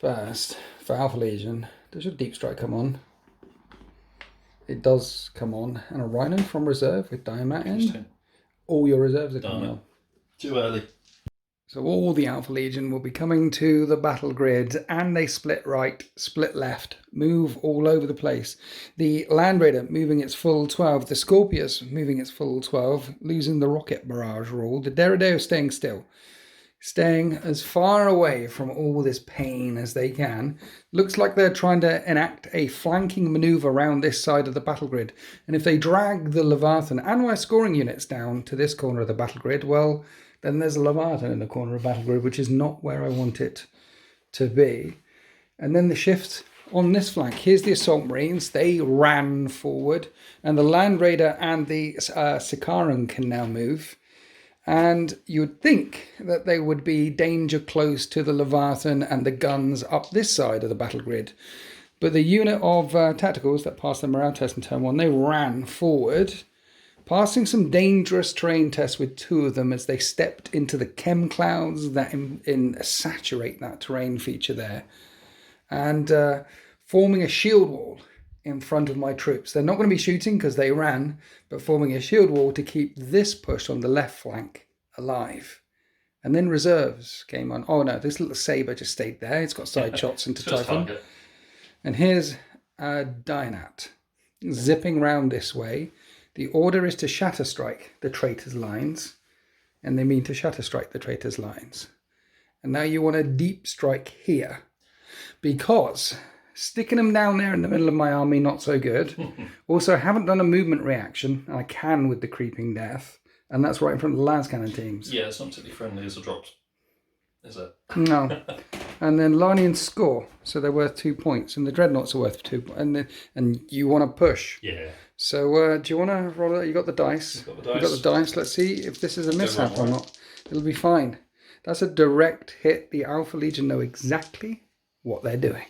First, for Alpha Legion, does your Deep Strike come on? It does come on. And a Rhino from reserve with Diamat in. All your reserves are coming on. Too early. So all the Alpha Legion will be coming to the battle grid, and they split right, split left, move all over the place. The Land Raider moving its full 12, the Scorpius moving its full 12, losing the rocket barrage rule. The Derrideo staying still, staying as far away from all this pain as they can. Looks like they're trying to enact a flanking maneuver around this side of the battle grid. And if they drag the Leviathan and my scoring units down to this corner of the battle grid, well, then there's a Leviathan in the corner of the battle grid, which is not where I want it to be. And then the shift on this flank. Here's the Assault Marines. They ran forward. And the Land Raider and the Sakaran can now move. And you would think that they would be danger close to the Leviathan and the guns up this side of the battle grid. But the unit of tacticals that passed the morale test in turn 1, they ran forward, passing some dangerous terrain tests with 2 of them as they stepped into the chem clouds that saturate that terrain feature there. And forming a shield wall in front of my troops. They're not going to be shooting because they ran, but forming a shield wall to keep this push on the left flank alive. And then reserves came on. Oh no, this little saber just stayed there. It's got side shots into Typhon. And here's Dynat zipping round this way. The order is to shatter strike the traitor's lines, and they mean to shatter strike the traitor's lines. And now you want a deep strike here, because sticking them down there in the middle of my army, not so good. Also, I haven't done a movement reaction, and I can with the Creeping Death, and that's right in front of the Las Cannon teams. Yeah, it's not particularly friendly as a drop, is it? No. And then Larnian score, so they're worth 2 points, and the Dreadnoughts are worth 2 points, and you want to push. Yeah. So do you want to roll it? You got the dice. Got the dice. You got the dice. Let's see if this is a mishap or not. It'll be fine. That's a direct hit. The Alpha Legion know exactly what they're doing.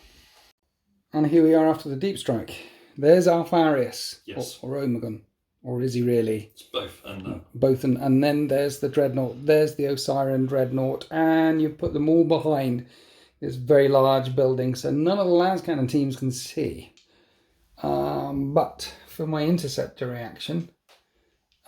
And here we are after the deep strike. There's Alpharius. Yes. Or Omegon. Or is he really? It's both. And both. And then there's the Dreadnought. There's the Osiran Dreadnought. And you put them all behind this very large building. So none of the Las Cannon teams can see. But for my interceptor reaction,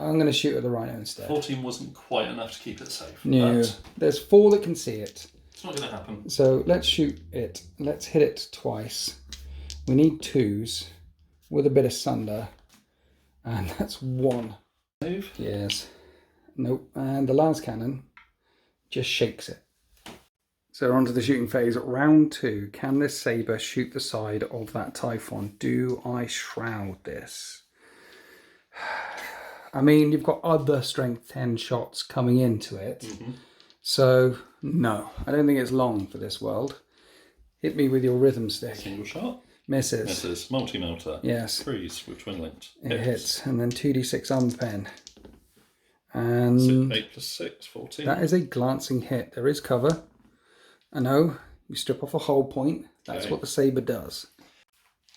I'm going to shoot at the Rhino instead. 14 wasn't quite enough to keep it safe. No. But there's 4 that can see it. it's not going to happen. So let's shoot it. Let's hit it twice. We need 2s with a bit of sunder. And that's 1. Move? Yes. Nope. And the Las Cannon just shakes it. So on to the shooting phase. Round 2. Can this saber shoot the side of that Typhon? Do I shroud this? I mean, you've got other strength 10 shots coming into it. Mm-hmm. So, no. I don't think it's long for this world. Hit me with your rhythm stick. Single shot. Misses. Misses. Multi-melter. Yes. Freeze with twin linked. It hits. And then 2d6 unpen. And 8 plus 6, 14. That is a glancing hit. There is cover. I know. You strip off a whole point. That's what the saber does.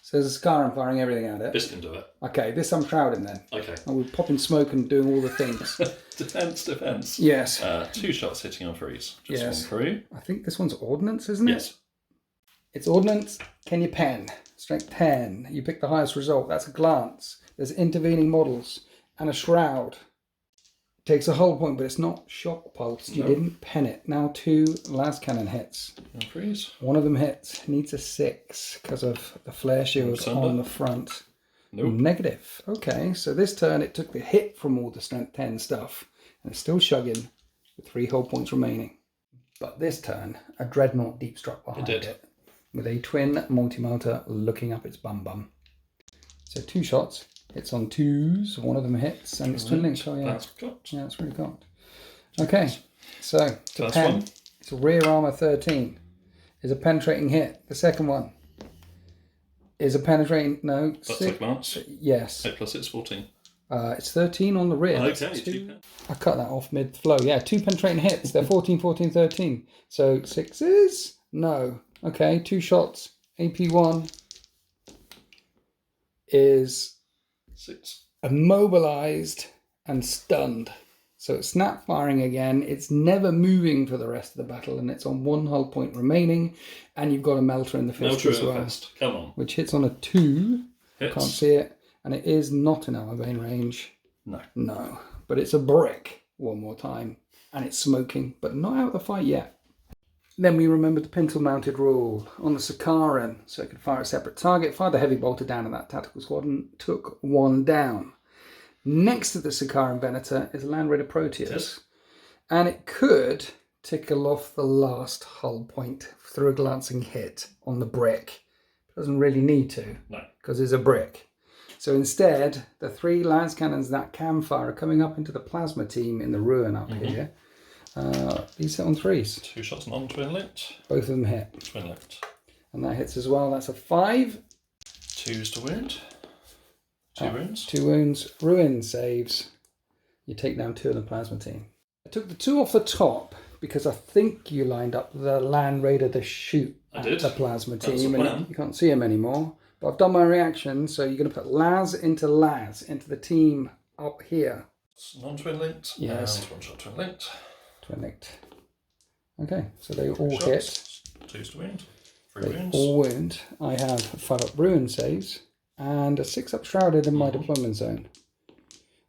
So there's a Sakaran firing everything at it. This can do it. Okay, this I'm shrouding then. Okay. And we're popping smoke and doing all the things. Defense. Yes. 2 shots hitting on freeze. Just yes. 1 through. I think this one's ordnance, isn't it? Yes. It's ordnance. Can you pen? Strength 10. You pick the highest result. That's a glance. There's intervening models and a shroud. Takes a whole point, but it's not shock pulsed. You didn't pen it. Now 2 Las Cannon hits. And freeze. One of them hits. Needs a 6 because of the flare shield on the front. Nope. Negative. Okay, so this turn it took the hit from all the strength 10 stuff. And it's still shugging with 3 whole points remaining. But this turn, a Dreadnought deep struck behind it. With a twin multi-melter looking up its bum. So 2 shots. Hits on 2s. One of them hits, and it's twin links. Oh yeah, that's got. Yeah, it's really got. Okay, so to First pen. one. It's a rear armor 13. is a penetrating hit. The second one is a penetrating... No. That's like March. Yes. 8 plus 6, 14. It's 13 on the rear. Okay, I cut that off mid-flow. Yeah, 2 penetrating hits. They're 14, 14, 13. So 6s? No. Okay, 2 shots. AP1 is 6. Immobilized and stunned. So it's snap firing again. It's never moving for the rest of the battle, and it's on 1 hull point remaining. And you've got a melter in the fist as well. Come on. Which hits on a 2. Hits. Can't see it. And it is not in armor vein range. No. No. But it's a brick one more time. And it's smoking, but not out of the fight yet. Then we remembered the pintle-mounted rule on the Sakaran, so it could fire a separate target, fire the heavy bolter down in that tactical squad, and took 1 down. Next to the Sakaran Venator is a Land Raider Proteus, Yes. and it could tickle off the last hull point through a glancing hit on the brick. It doesn't really need to, No. because it's a brick. So instead, the 3 lance cannons that can fire are coming up into the plasma team in the ruin up here. These hit on 3s. 2 shots non-twin linked. Both of them hit. Twin linked. And that hits as well. That's a 5. 2s to wound. 2 wounds. 2 wounds. Ruin saves. You take down 2 of the plasma team. I took the 2 off the top because I think you lined up the Land Raider to shoot at the plasma team. And you can't see him anymore. But I've done my reaction. So you're going to put Laz, into the team up here. Non-twin linked. Yes. And 1 shot twin linked. Twin linked. Okay, so they all Shots. hit. 2s to wound. 3 They wounds. all wound. I have 5 up ruin saves and a 6 up shrouded in my deployment zone.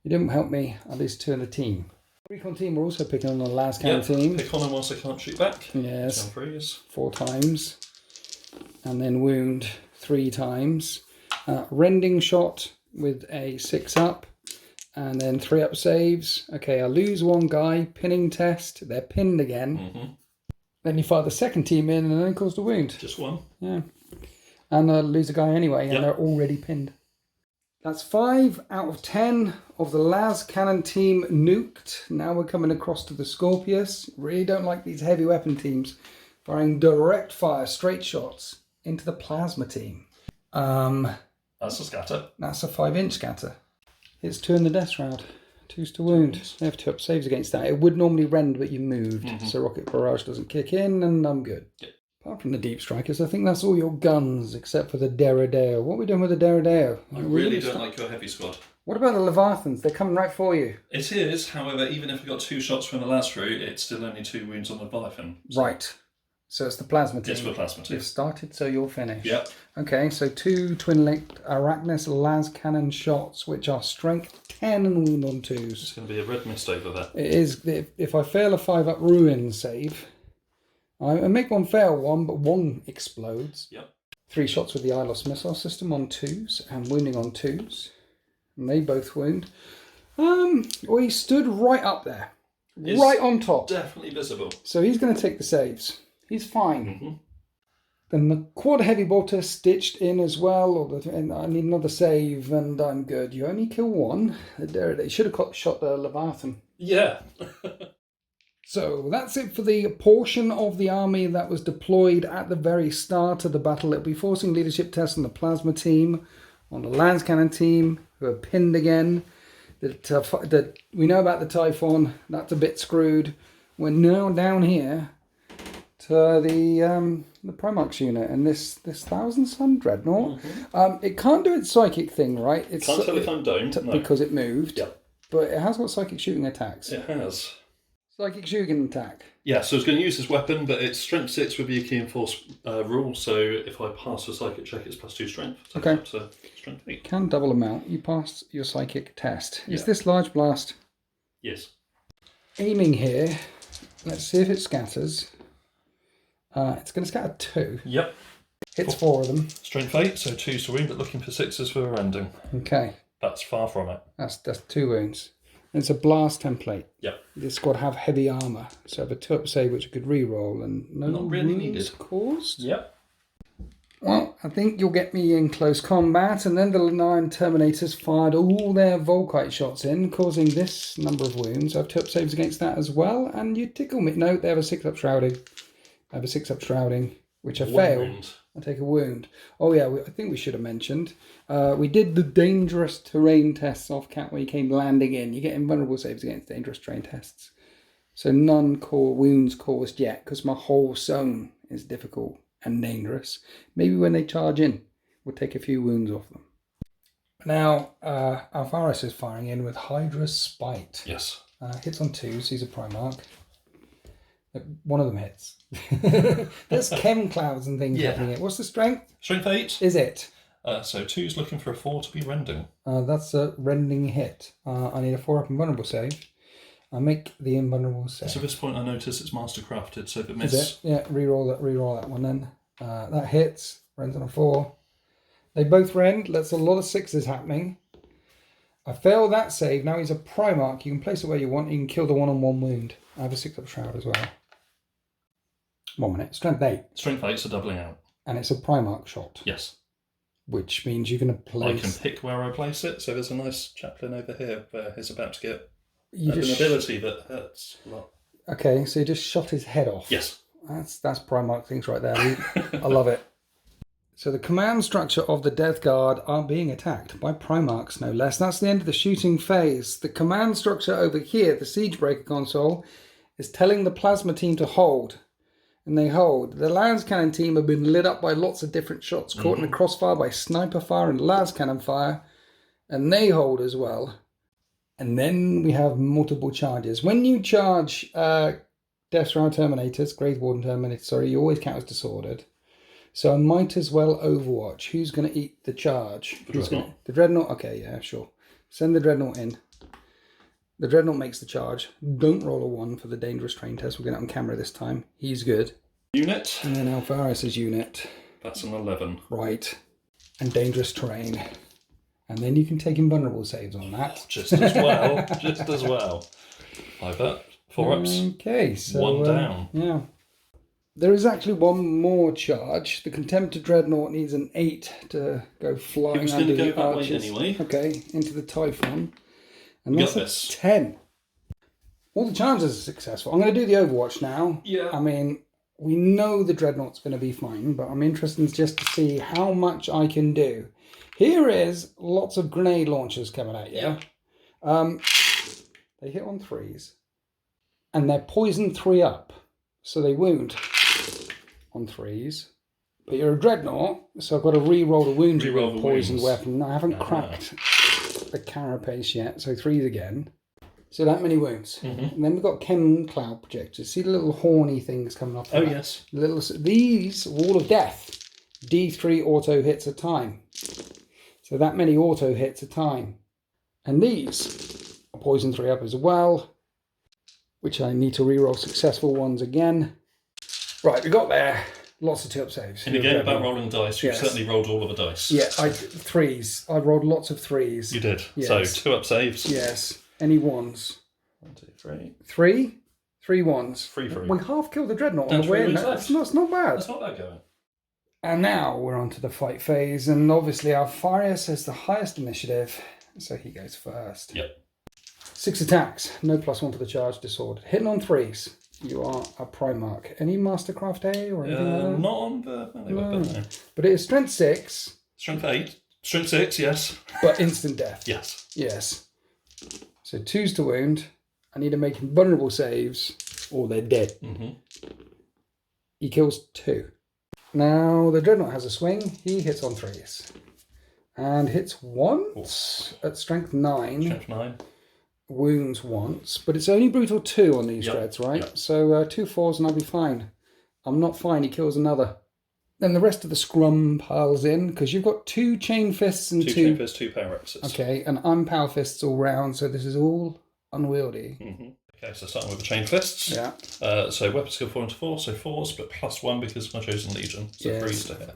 You didn't help me, at least 2 in the team. Recon team are also picking on the last count team. Pick on them once they can't shoot back. Yes. 4 4 times. And then wound 3 times. Rending shot with a 6 up. And then 3 up saves. Okay, I lose 1 guy. Pinning test. They're pinned again. Then you fire the second team in and then cause the wound. Just 1. Yeah. And I lose a guy anyway, and they're already pinned. That's 5 out of 10 of the las cannon team nuked. Now we're coming across to the Scorpius. Really don't like these heavy weapon teams firing direct fire, straight shots into the plasma team. That's a scatter. That's a 5-inch scatter. It's 2 in the Deathshroud. 2s to wound. They have 2 up saves against that. It would normally rend, but you moved. So rocket barrage doesn't kick in, and I'm good. Yep. Apart from the deep strikers, I think that's all your guns, except for the Derrideo. What are we doing with the Derrideo? I really don't like your heavy squad. What about the Leviathans? They're coming right for you. It is, however, even if we got 2 shots from the last route, it's still only 2 wounds on the Leviathan. So. Right. So it's the plasma team. It's the plasma team. You've started, so you'll finish. Yep. Okay, so 2 twin-linked Arachnus las cannon shots, which are strength 10 and wound on 2s. It's going to be a red mist over there. It is. If I fail a 5-up ruin save, I make 1 fail 1, but 1 explodes. Yep. 3 shots with the ILOS missile system on 2s and wounding on 2s. And they both wound. Well, he stood right up there. Right on top. Definitely visible. So he's going to take the saves. He's fine. Then the quad heavy bolter stitched in as well. And I need another save and I'm good. You only kill 1. They should have shot the Leviathan. Yeah. So that's it for the portion of the army that was deployed at the very start of the battle. It'll be forcing leadership tests on the plasma team, on the lance cannon team, who are pinned again. That we know about the Typhon. That's a bit screwed. We're now down here to the Primarchs unit and this Thousand Sun Dreadnought. It can't do its psychic thing, right? It can't telecon dome, no. Because it moved. Yep. But it has got psychic shooting attacks. It has. Psychic shooting attack. Yeah, so it's going to use this weapon, but its strength 6 would be a key enforce rule. So if I pass a psychic check, it's +2 strength. So okay. So strength 8. Can double amount. You pass your psychic test. Is this large blast? Yes. Aiming here. Let's see if it scatters. It's going to scatter 2. Yep. Hits 4 of them. Strength 8, so 2s to wound, but looking for 6s for a rending. Okay. That's far from it. That's 2 wounds. And it's a blast template. Yep. This squad have heavy armour, so I have a 2-up save which I could re-roll and no not really wounds needed. Caused. Yep. Well, I think you'll get me in close combat, and then the 9 Terminators fired all their Volkite shots in, causing this number of wounds. I have 2-up saves against that as well, and you tickle me. No, they have a 6-up shrouding. I have a 6-up shrouding. which I fail. I take a wound. Oh yeah, I think we should have mentioned. We did the dangerous terrain tests off Cat where you came landing in. You get invulnerable saves against dangerous terrain tests. So none wounds caused yet, because my whole zone is difficult and dangerous. Maybe when they charge in, we'll take a few wounds off them. Now, Alpharius is firing in with Hydra's Spite. Yes. Hits on 2s, he's a Primarch. One of them hits. There's chem clouds and things happening here. What's the strength? Strength 8. Is it? So 2's looking for a 4 to be rending. That's a rending hit. I need a 4-up invulnerable save. I make the invulnerable save. So at this point I notice it's master crafted, so if it misses. Is it? Yeah, reroll that one then. That hits, rends on a 4. They both rend, that's a lot of 6s happening. I fail that save, now he's a Primarch. You can place it where you want, you can kill the 1-on-1 wound. I have a 6-up shroud as well. 1 minute, strength 8. Strength 8's a doubling out. And it's a Primarch shot. Yes. Which means you're going to place... I can pick where I place it, so there's a nice chaplain over here where he's about to get an ability that hurts a lot. Okay, so you just shot his head off. Yes. That's Primarch things right there. I love it. So the command structure of the Death Guard are being attacked by Primarchs, no less. That's the end of the shooting phase. The command structure over here, the Siegebreaker console, is telling the Plasma team to hold. And they hold. The Lance Cannon team have been lit up by lots of different shots, caught in the crossfire by sniper fire and Las Cannon fire. And they hold as well. And then we have multiple charges. When you charge Deathshroud Terminators, Great Warden Terminators, sorry, you always count as disordered. So I might as well Overwatch. Who's going to eat the charge? The Dreadnought? Okay, yeah, sure. Send the Dreadnought in. The Dreadnought makes the charge. Don't roll a 1 for the dangerous terrain test. We'll get it on camera this time. He's good. Unit. And then Alpharius' unit. That's an 11. Right. And dangerous terrain. And then you can take invulnerable saves on that. Just as well. Just as well. Like that. 4 ups. Okay, so... 1 down. Yeah. There is actually one more charge. The Contemptor Dreadnought needs an 8 to go flying under the arches. Anyway. Okay, into the Typhon. And that's a 10. All the charges are successful. I'm going to do the Overwatch now. Yeah. I mean, we know the Dreadnought's going to be fine, but I'm interested just to see how much I can do. Here is lots of grenade launchers coming at you. Yeah. They hit on 3s. And they're poisoned 3 up. So they wound on 3s. But you're a Dreadnought, so I've got to re-roll the wound with a poisoned weapon. I haven't cracked the carapace yet, so 3s again. So that many wounds. And then we've got chem cloud projectors. See the little horny things coming off? Oh, yes. These, Wall of Death. D3 auto hits a time. So that many auto hits a time. And these are poison 3 up as well, which I need to reroll successful ones again. Right, we got there. Lots of 2-up saves. In a game about rolling dice, you've certainly rolled all of the dice. Yeah, 3s. I rolled lots of 3s. You did. Yes. So 2-up saves. Yes. Any 1s? 1, 2, 3. 3? 3 1s. 3 3. We half killed the Dreadnought on the way in. It's not bad. That's not bad going. And now we're on to the fight phase, and obviously Alpharius has the highest initiative, so he goes first. Yep. 6 attacks, no +1 to the charge, disordered. Hitting on 3s. You are a Primarch. Any Mastercraft A or anything like that? Not on the... No. But it is strength 6. Strength 8. Strength 6, yes. But instant death. Yes. Yes. So 2s to wound. I need to make vulnerable saves, or they're dead. He kills 2. Now the Dreadnought has a swing. He hits on 3s. And hits once at strength 9. Strength 9. Wounds once, but it's only brutal 2 on these dreads, right? Yep. So 2 4s and I'll be fine. I'm not fine, he kills another. Then the rest of the scrum piles in, because you've got 2 chain fists and 2 chain fists, 2 Primarchs. Okay, and I'm power fists all round, so this is all unwieldy. Okay, so starting with the chain fists. Yeah. So weapon skill 4 into 4, so 4s, but +1 because of my chosen legion. So 3s to hit.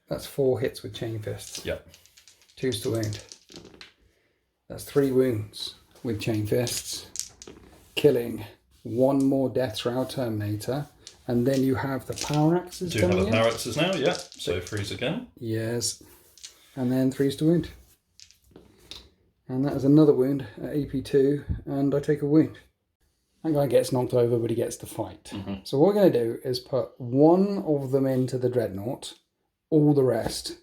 That's 4 hits with chain fists. Yep. 2s to wound. That's 3 wounds with chain fists, killing 1 more Deathshroud Terminator, and then you have the power axes. Do have the power axes now, yeah. So 3s again. Yes, and then 3s to wound, and that is another wound at AP2, and I take a wound. That guy gets knocked over, but he gets the fight. So what we're going to do is put one of them into the Dreadnought, all the rest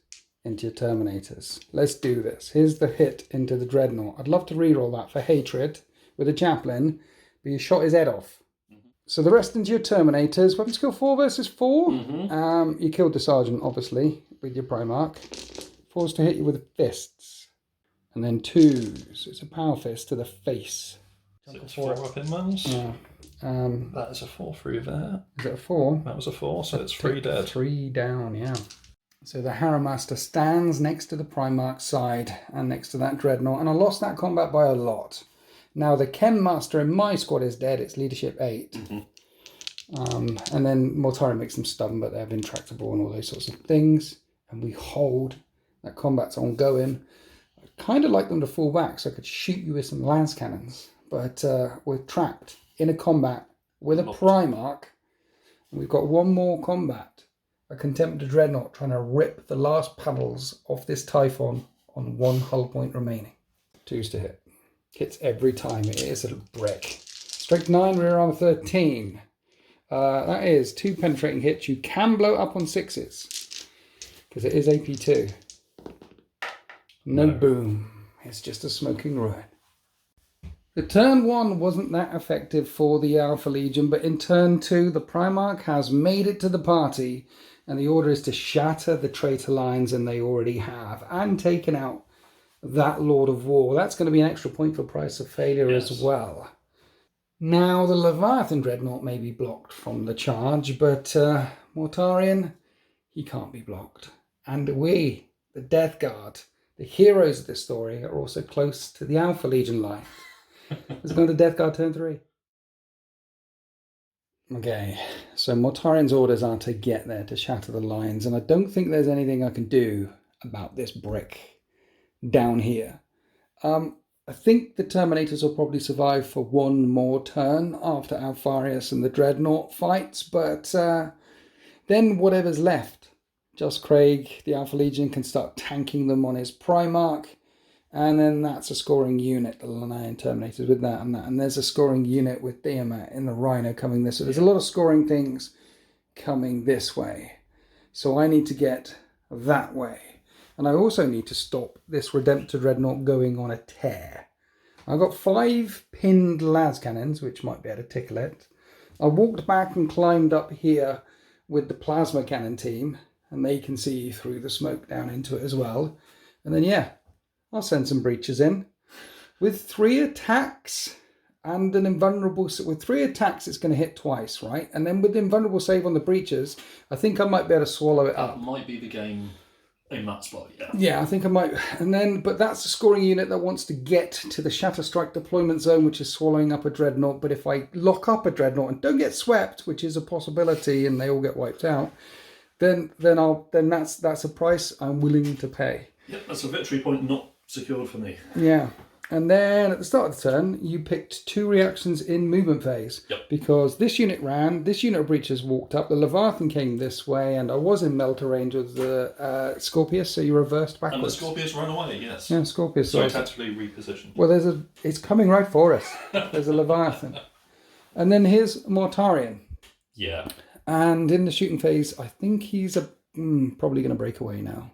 into your Terminators. Let's do this. Here's the hit into the Dreadnought. I'd love to reroll that for hatred with a Chaplain, but you shot his head off. So the rest into your Terminators. Weapon skill 4 versus 4. You killed the Sergeant, obviously, with your Primarch. 4's to hit you with fists. And then 2s. It's a power fist to the face. So it's 4 up in ones. Yeah. That is a 4 through there. Is it a 4? That was a 4, so it's 3 dead. 3 down, yeah. So the Harrowmaster stands next to the Primarch side and next to that Dreadnought, and I lost that combat by a lot. Now the Chem Master in my squad is dead, it's leadership 8. And then Mortarion makes them stubborn, but they have intractable and all those sorts of things. And we hold. That combat's ongoing. I'd kind of like them to fall back so I could shoot you with some lance cannons. But we're trapped in a combat with a Primarch. And we've got one more combat. A Contemptor Dreadnought trying to rip the last paddles off this Typhon on 1 hull point remaining. 2's to hit. Hits every time. It is a brick. Strength 9, rear armor 13. That is 2 penetrating hits. You can blow up on 6s. Because it is AP2. No boom. It's just a smoking ruin. The turn 1 wasn't that effective for the Alpha Legion, but in turn 2, the Primarch has made it to the party, and the order is to shatter the traitor lines, and they already have, and taken out that Lord of War. That's going to be an extra point for price of failure as well. Now, the Leviathan Dreadnought may be blocked from the charge, but Mortarion, he can't be blocked. And we, the Death Guard, the heroes of this story, are also close to the Alpha Legion line. Let's go to Death Guard turn 3. Okay, so Mortarion's orders are to get there to shatter the lines, and I don't think there's anything I can do about this brick down here. I think the Terminators will probably survive for one more turn after Alpharius and the Dreadnought fights, but then whatever's left, Just Craig, the Alpha Legion, can start tanking them on his Primarch. And then that's a scoring unit, the Lannian Terminators with that and that. And there's a scoring unit with Tiamat in the Rhino coming this way. There's a lot of scoring things coming this way. So I need to get that way. And I also need to stop this Redemptor Dreadnought going on a tear. I've got 5 pinned las cannons, which might be able to tickle it. I walked back and climbed up here with the plasma cannon team. And they can see through the smoke down into it as well. And then, yeah, I'll send some breaches in. With 3 attacks and an invulnerable... With 3 attacks, it's going to hit twice, right? And then with the invulnerable save on the breaches, I think I might be able to swallow it up. That might be the game in that spot, yeah. Yeah, I think I might. And then, but that's a scoring unit that wants to get to the Shatter Strike deployment zone, which is swallowing up a Dreadnought. But if I lock up a Dreadnought and don't get swept, which is a possibility, and they all get wiped out, then that's a price I'm willing to pay. Yep, that's a victory point not secured for me. Yeah. And then at the start of the turn, you picked 2 reactions in movement phase. Yep. Because this unit ran, this unit of breaches walked up, the Leviathan came this way, and I was in melter range with the Scorpius, so you reversed backwards. And the Scorpius ran away, yes. Yeah, Scorpius. So I tactically repositioned. Well, it's coming right for us. There's a Leviathan. And then here's Mortarion. Yeah. And in the shooting phase, I think he's probably going to break away now.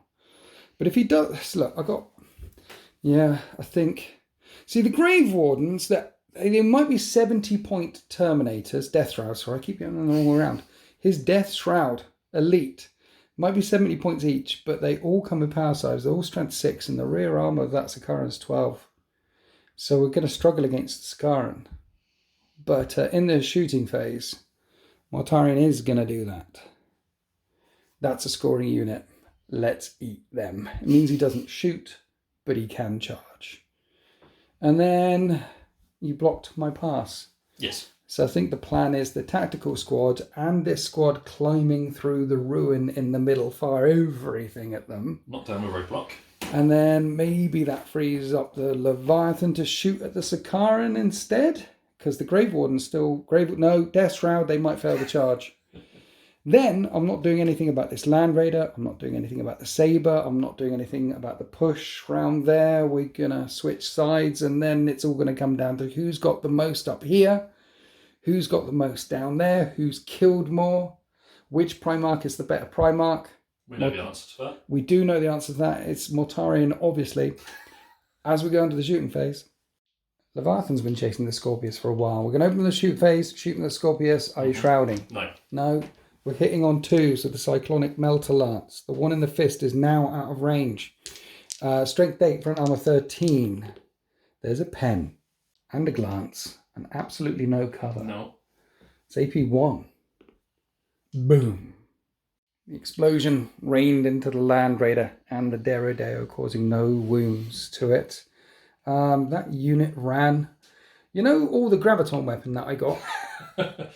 But if he does, look, I think... See, the Grave Wardens, they might be 70-point Terminators, Deathshroud, sorry, I keep getting them all around. His Deathshroud, Elite, might be 70 points each, but they all come with power size. They're all strength 6, and the rear armor of that Sakaran's 12. So we're going to struggle against Sakaran. But in the shooting phase, Mortarion is going to do that. That's a scoring unit. Let's eat them. It means he doesn't shoot, but he can charge. And then you blocked my pass. Yes. So I think the plan is the tactical squad and this squad climbing through the ruin in the middle, fire everything at them. Knock down the roadblock. And then maybe that frees up the Leviathan to shoot at the Sakaran instead. Because the Grave Warden's still... No, Deathshroud, they might fail the charge. Then, I'm not doing anything about this Land Raider. I'm not doing anything about the Sabre. I'm not doing anything about the push round there. We're going to switch sides, and then it's all going to come down to who's got the most up here. Who's got the most down there? Who's killed more? Which Primarch is the better Primarch? We know the answer to that. We do know the answer to that. It's Mortarion, obviously. As we go into the shooting phase, Leviathan's been chasing the Scorpius for a while. We're going to open the shoot phase, shooting the Scorpius. Are you shrouding? No. No. We're hitting on 2s with the Cyclonic Melter Lance. The one in the fist is now out of range. Strength 8, front armor 13. There's a pen and a glance and absolutely no cover. No. It's AP 1. Boom. The explosion rained into the Land Raider and the Derodeo, causing no wounds to it. That unit ran. You know all the Graviton weapon that I got?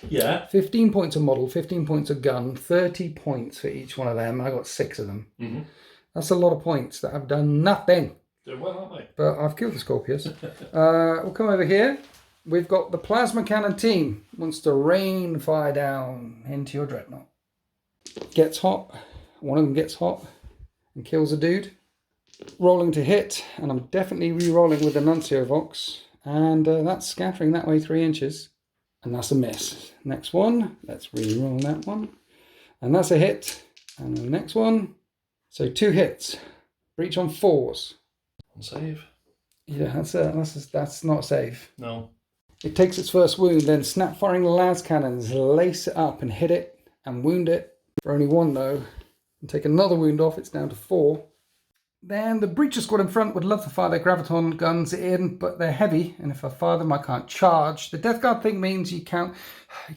Yeah. 15 points a model, 15 points a gun, 30 points for each one of them. I got 6 of them. Mm-hmm. That's a lot of points that have done nothing. Doing well, aren't they? But I've killed the Scorpius. We'll come over here. We've got the Plasma Cannon team. Wants to rain fire down into your Dreadnought. Gets hot. One of them gets hot and kills a dude. Rolling to hit. And I'm definitely re-rolling with the Nuncio Vox. And that's scattering that way 3 inches. And that's a miss. Next one. Let's re-roll that one. And that's a hit. And the next one. So 2 hits. Breach on 4s. On save. Yeah, that's not a save. No. It takes its first wound, then snap firing the las cannons, lace it up and hit it and wound it. For only 1 though. And take another wound off, it's down to 4. Then the Breacher squad in front would love to fire their Graviton guns in, but they're heavy, and if I fire them I can't charge. The Death Guard thing means you count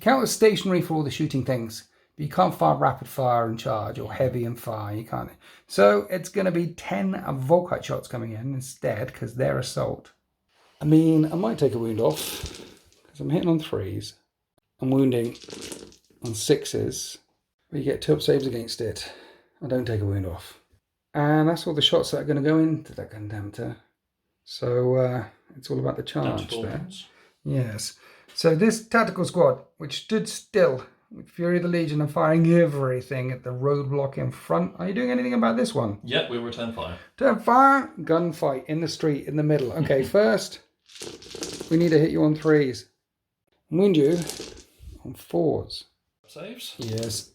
as stationary for all the shooting things. But you can't fire rapid fire and charge, or heavy and fire, you can't. So it's going to be 10 Volkite shots coming in instead, because they're assault. I mean, I might take a wound off, because I'm hitting on 3s. I'm wounding on 6s. But you get 2 up saves against it. I don't take a wound off. And that's all the shots that are going to go into that gun damter. So it's all about the charge there. Yes. So this tactical squad, which stood still with Fury of the Legion and firing everything at the roadblock in front. Are you doing anything about this one? Yep, we'll return fire. Turn fire, gunfight in the street, in the middle. Okay, first, we need to hit you on 3s. Wound you on 4s. Saves? Yes.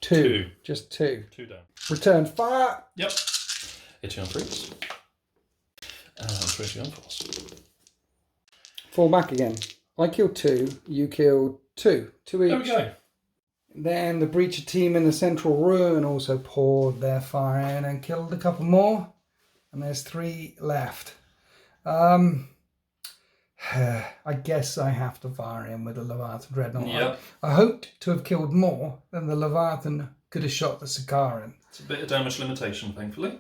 2. Just 2. 2 down. Return fire. Yep. Hit you on 3s. And 3 on 4s. Fall back again. I killed 2. You killed 2. 2 each. There we go. Then the Breacher team in the central ruin also poured their fire in and killed a couple more. And there's 3 left. I guess I have to fire in with the Leviathan Dreadnought. Yep. I hoped to have killed more than the Leviathan could have shot the Sakaran. It's a bit of damage limitation, thankfully.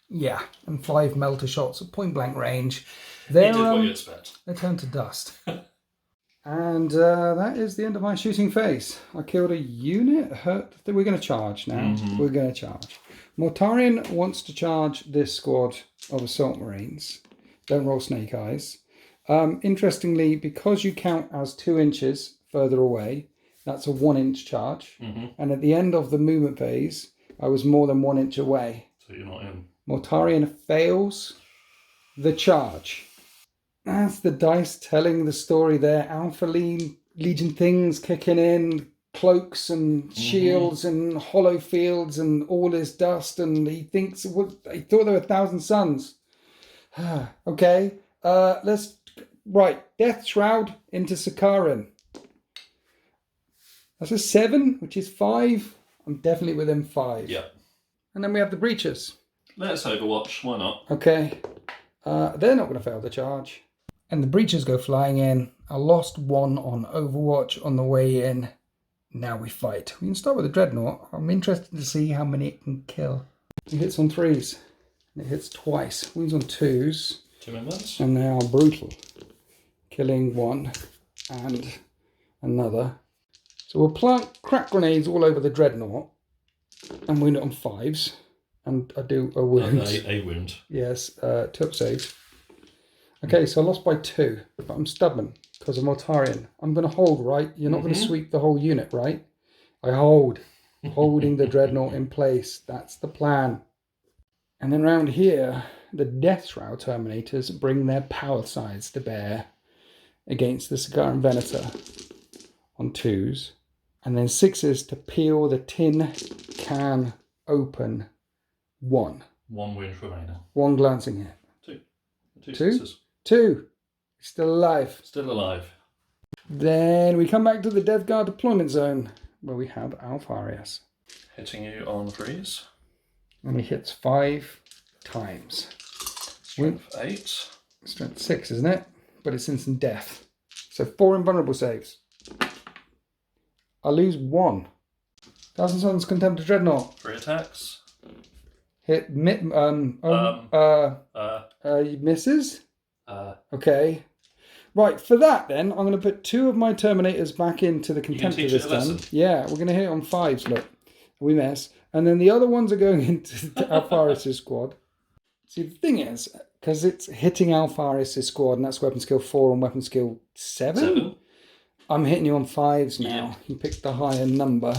Yeah, and 5 melter shots at point blank range. You did what you expect. They turned to dust. And that is the end of my shooting phase. I killed a unit. We're going to charge now. Mm-hmm. We're going to charge. Mortarion wants to charge this squad of Assault Marines. Don't roll snake eyes. Interestingly, because you count as 2 inches further away, that's a 1 inch charge. Mm-hmm. And at the end of the movement phase, I was more than 1 inch away. So you're not in. Mortarion fails the charge. That's the dice telling the story there. Alpha Legion things kicking in, cloaks and shields and hollow fields and all this dust, and he thinks he thought there were 1,000 suns. Okay, Deathshroud into Sakaran. That's a 7, which is 5. I'm definitely within 5. Yep. And then we have the Breachers. Let's Overwatch. Why not? Okay. They're not going to fail the charge. And the Breachers go flying in. I lost 1 on Overwatch on the way in. Now we fight. We can start with the Dreadnought. I'm interested to see how many it can kill. It hits on 3s. It hits twice. Wounds on 2s. 2 members. And they are brutal. Killing 1 and another. So we'll plant crack grenades all over the Dreadnought and wound it on 5s. And I do a wound. A wound. Yes, 2 up saves. Okay, so I lost by 2, but I'm stubborn because of Mortarion. I'm going to hold, right? You're not going to sweep the whole unit, right? I hold. Holding the Dreadnought in place. That's the plan. And then around here, the Deathshroud Terminators bring their power sides to bear. against the Sakaran Venator on 2s. And then 6s to peel the tin can open 1. 1 wound remaining. 1 glancing hit. 2. 2 2? successes. 2. Still alive. Still alive. Then we come back to the Death Guard deployment zone, where we have Alpharius. Hitting you on freeze. And he hits 5 times. Strength 8. Strength 6, isn't it? But it's instant death. So 4 invulnerable saves. I lose 1. Thousand Suns Contempt of Dreadnought. 3 attacks. Hit misses. Okay. Right, for that then, I'm going to put 2 of my Terminators back into the Contemptor this time. Yeah, we're going to hit on 5s, look. We miss. And then the other ones are going into Alpharius' squad. See, the thing is, because it's hitting Alpharius' squad, and that's weapon skill 4 and weapon skill 7. I'm hitting you on 5s now. Yeah. You picked the higher number.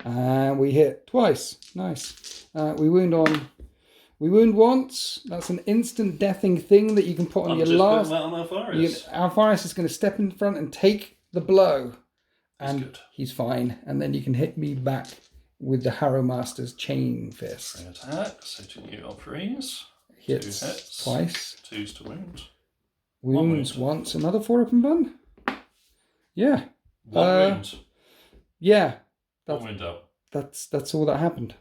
And we hit twice. Nice. We wound once. That's an instant deathing thing that you can put on your last. That on Alpharius. Alpharius is going to step in front and take the blow. And he's fine. And then you can hit me back with the Harrow Master's Chain Fist. 3 attacks. Hitting you on freeze. Hits 2 hits. Twice. 2s to wound. Wounds once. Another 4-up and bun? Yeah. 1 wound. Yeah. 1 wound out. That's all that happened.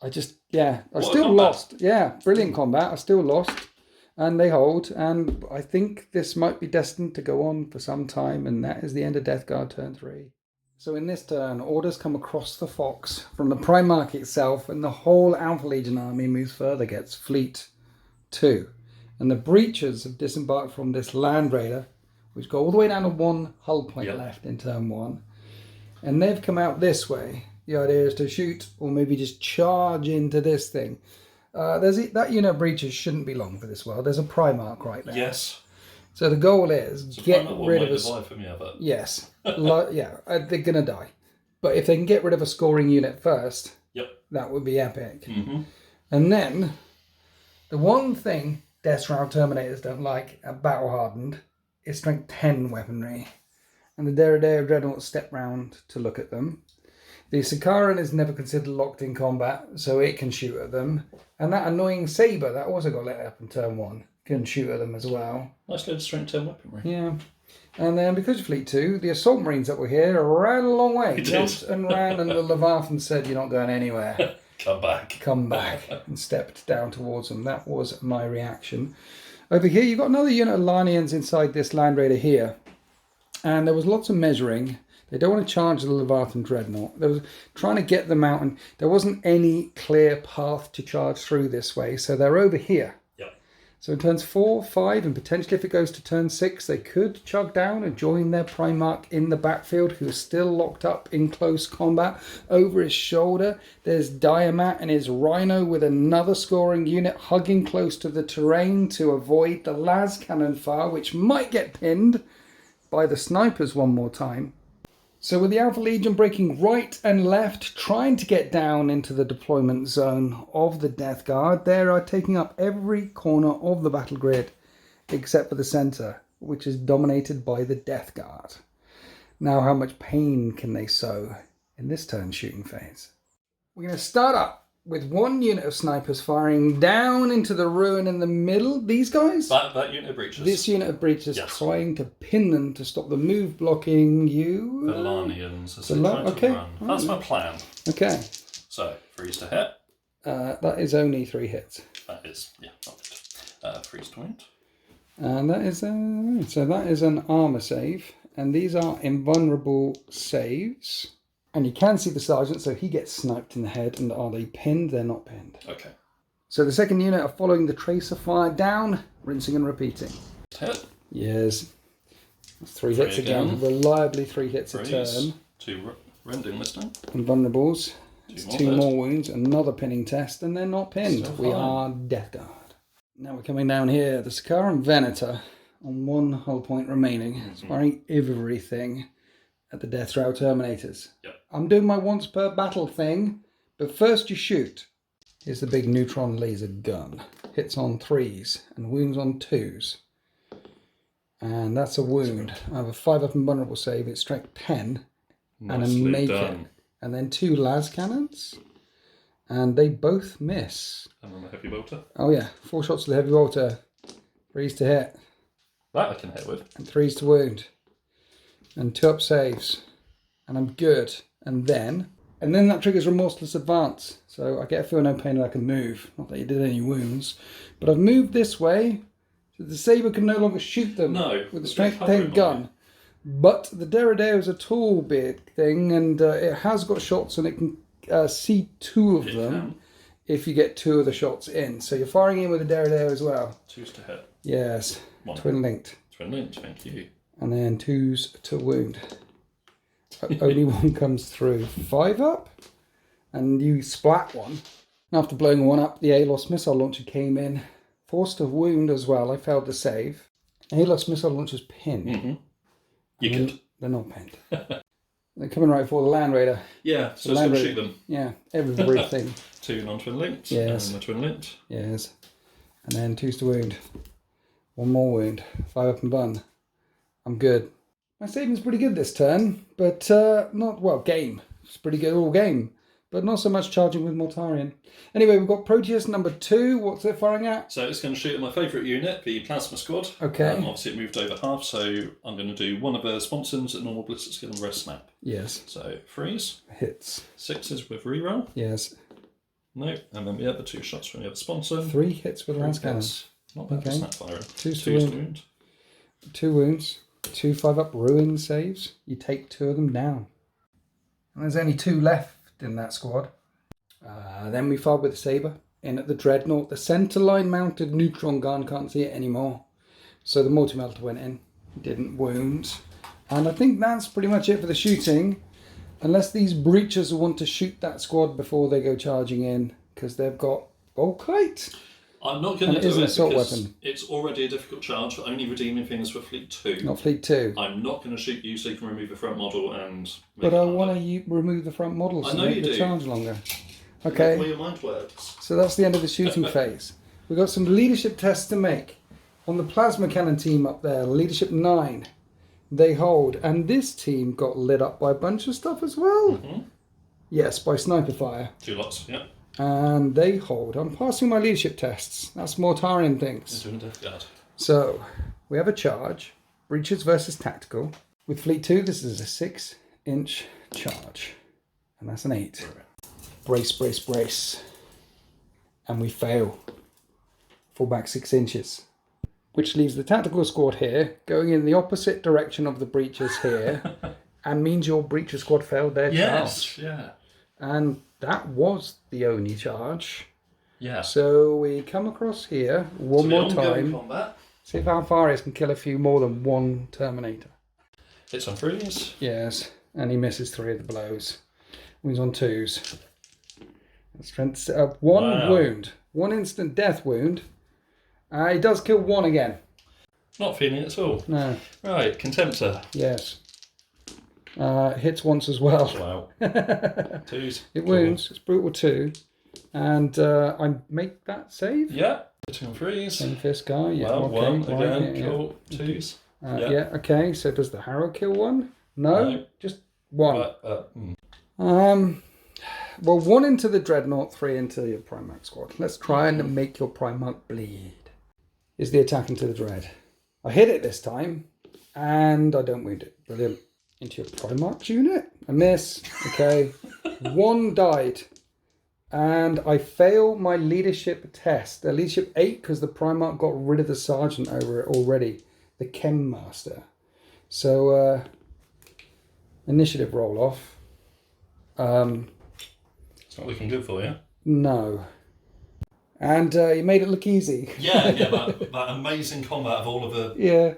I still lost. Yeah, brilliant combat. I still lost. And they hold. And I think this might be destined to go on for some time. And that is the end of Death Guard turn 3. So in this turn, orders come across the Fox from the Primarch itself. And the whole Alpha Legion army moves further, gets Fleet 2. And the Breachers have disembarked from this Land Raider, which go all the way down to 1 hull point left in turn 1. And they've come out this way. The idea is to shoot or maybe just charge into this thing. That unit of Breachers shouldn't be long for this world. There's a Primarch right there. Yes. So the goal is get rid of a... Yes. Yeah, they're going to die. But if they can get rid of a scoring unit first, that would be epic. Mm-hmm. And then, the one thing Deathshroud Terminators don't like at Battle Hardened is strength 10 weaponry. And the Derridae of Dreadnought step round to look at them. The Sakaran is never considered locked in combat, so it can shoot at them. And that annoying Sabre that also got let up in turn 1 can shoot at them as well. Nice little strength 10 weaponry. Yeah. And then because of Fleet 2, the Assault Marines that were here ran a long way. Jumped and ran, and the Leviathan said, "You're not going anywhere. Come back." Come back. And stepped down towards them. That was my reaction. Over here, you've got another unit of Lionians inside this Land Raider here. And there was lots of measuring. They don't want to charge the Leviathan Dreadnought. They was trying to get them out, and there wasn't any clear path to charge through this way. So they're over here. Yep. So in turns 4, 5, and potentially if it goes to turn 6, they could chug down and join their Primarch in the backfield, who is still locked up in close combat. Over his shoulder, there's Diamat and his Rhino with another scoring unit hugging close to the terrain to avoid the las cannon fire, which might get pinned by the snipers one more time. So with the Alpha Legion breaking right and left, trying to get down into the deployment zone of the Death Guard, they are taking up every corner of the battle grid except for the centre, which is dominated by the Death Guard. Now, how much pain can they sow in this turn shooting phase? We're going to start up with 1 unit of snipers firing down into the ruin in the middle. These guys? That unit of breaches. This unit of breaches trying to pin them to stop the move blocking you. The Lionians. Okay. Run. That's my plan. Okay. So, freeze to hit. That is only 3 hits. That is, not good. Freeze to wound. And that is, so that is an armour save. And these are invulnerable saves. And you can see the sergeant, so he gets sniped in the head. And are they pinned? They're not pinned. Okay. So the second unit are following the tracer fire down, rinsing and repeating. Hit. Yes. That's 3 hits again. Reliably 3 hits a turn. 2 rending this time. Invulnerables. 2 more wounds. Another pinning test, and they're not pinned. We are Death Guard. Now we're coming down here. The Sakaran Venator on 1 hull point remaining. It's firing everything at the Deathshroud Terminators. Yep. I'm doing my once per battle thing, but first you shoot. Here's the big neutron laser gun. Hits on 3s and wounds on 2s. And that's a wound. I have a 5-up and vulnerable save. It's strength 10. Nicely and a make done. it. And then 2 las cannons. And they both miss. And then the heavy bolter. Oh yeah, 4 shots to the heavy bolter. 3s to hit. That I can hit with. And 3s to wound. And 2-up saves. And I'm good. And then that triggers Remorseless Advance. So I get a feel no pain and I can move. Not that you did any wounds. But I've moved this way. So the saber can no longer shoot them with a strength 10 gun. But the Derrideo is a tall big thing, and it has got shots, and it can see 2 of them if you get 2 of the shots in. So you're firing in with a Derrideo as well. 2s to hit. Yes. 1. Twin linked. Twin linked, thank you. And then 2s to wound. Only 1 comes through. 5-up, and you splat 1. After blowing 1 up, the ALOS missile launcher came in. Forced to wound as well. I failed to save. ALOS missile launcher's pinned. Mm-hmm. You could. They're not pinned. They're coming right for the Land Raider. Yeah, so it's going to shoot them. Yeah, everything. 2 non-twin linked. Yes. And the twin linked. Yes. And then 2s to wound. 1 more wound. 5-up and bun. I'm good. My saving's pretty good this turn, but not, well, game. It's pretty good all game, but not so much charging with Mortarion. Anyway, we've got Proteus number 2. What's it firing at? So it's going to shoot at my favourite unit, the Plasma Squad. Okay. Obviously it moved over half, so I'm going to do 1 of the sponsons at normal ballistic skill and rest snap. Yes. So 3s. Hits. 6s with reroll. Yes. No. And then the other 2 shots from the other sponsor. 3 hits with lance cannon. Not bad for snap firing. 2s to wound. 2 wounds. 2 5-up ruin saves. You take 2 of them down. And there's only 2 left in that squad. Then we fired with the saber in at the Dreadnought. The centre line mounted neutron gun, can't see it anymore. So the multi-melter went in, didn't wound. And I think that's pretty much it for the shooting. Unless these breachers want to shoot that squad before they go charging in, because they've got Volkite. I'm not going to do it assault because weapon. It's already a difficult charge for only redeeming things for Fleet 2. Not Fleet 2. I'm not going to shoot you so you can remove the front model and... But I want to remove the front models to make the charge longer. Okay. Where your mind works. So that's the end of the shooting phase. We've got some leadership tests to make. On the plasma cannon team up there, leadership 9, they hold. And this team got lit up by a bunch of stuff as well. Mm-hmm. Yes, by sniper fire. 2 lots, yeah. And they hold. I'm passing my leadership tests. That's Mortarion things. Doing Death Guard. So, we have a charge. Breaches versus tactical. With Fleet 2, this is a 6-inch charge. And that's an 8. Right. Brace, brace, brace. And we fail. Fall back 6 inches. Which leaves the tactical squad here, going in the opposite direction of the breaches here, and means your breacher squad failed their charge. Yeah. And that was the only charge. Yeah. So we come across here one more time. Combat. See if Alpharius can kill a few more than 1 Terminator. Hits on 3s. Yes, and he misses 3 of the blows. He's on 2s. Strength 1 wound. 1 instant death wound. He does kill 1 again. Not feeling it at all. No. Right, Contemptor. Yes. Hits once as well. Wow. 2s. It wounds. It's brutal 2. And I make that save. Yeah. 2 and 3s. Same fist guy. Yeah. Well, okay. 1 again. Yeah, Cool. 2s. Yeah. Okay. So does the Harrow kill 1? No. Just 1. Well, 1 into the Dreadnought, 3 into your Primarch squad. Let's try and make your Primarch bleed. Is the attack into the Dread. I hit it this time, and I don't wound it. Brilliant. Into your Primarch unit. I miss. Okay. 1 died. And I fail my leadership test. Leadership 8, because the Primarch got rid of the Sergeant over it already. The Chem Master. So, initiative roll off. It's not looking good for you. No. And you made it look easy. Yeah, that amazing combat of all of the...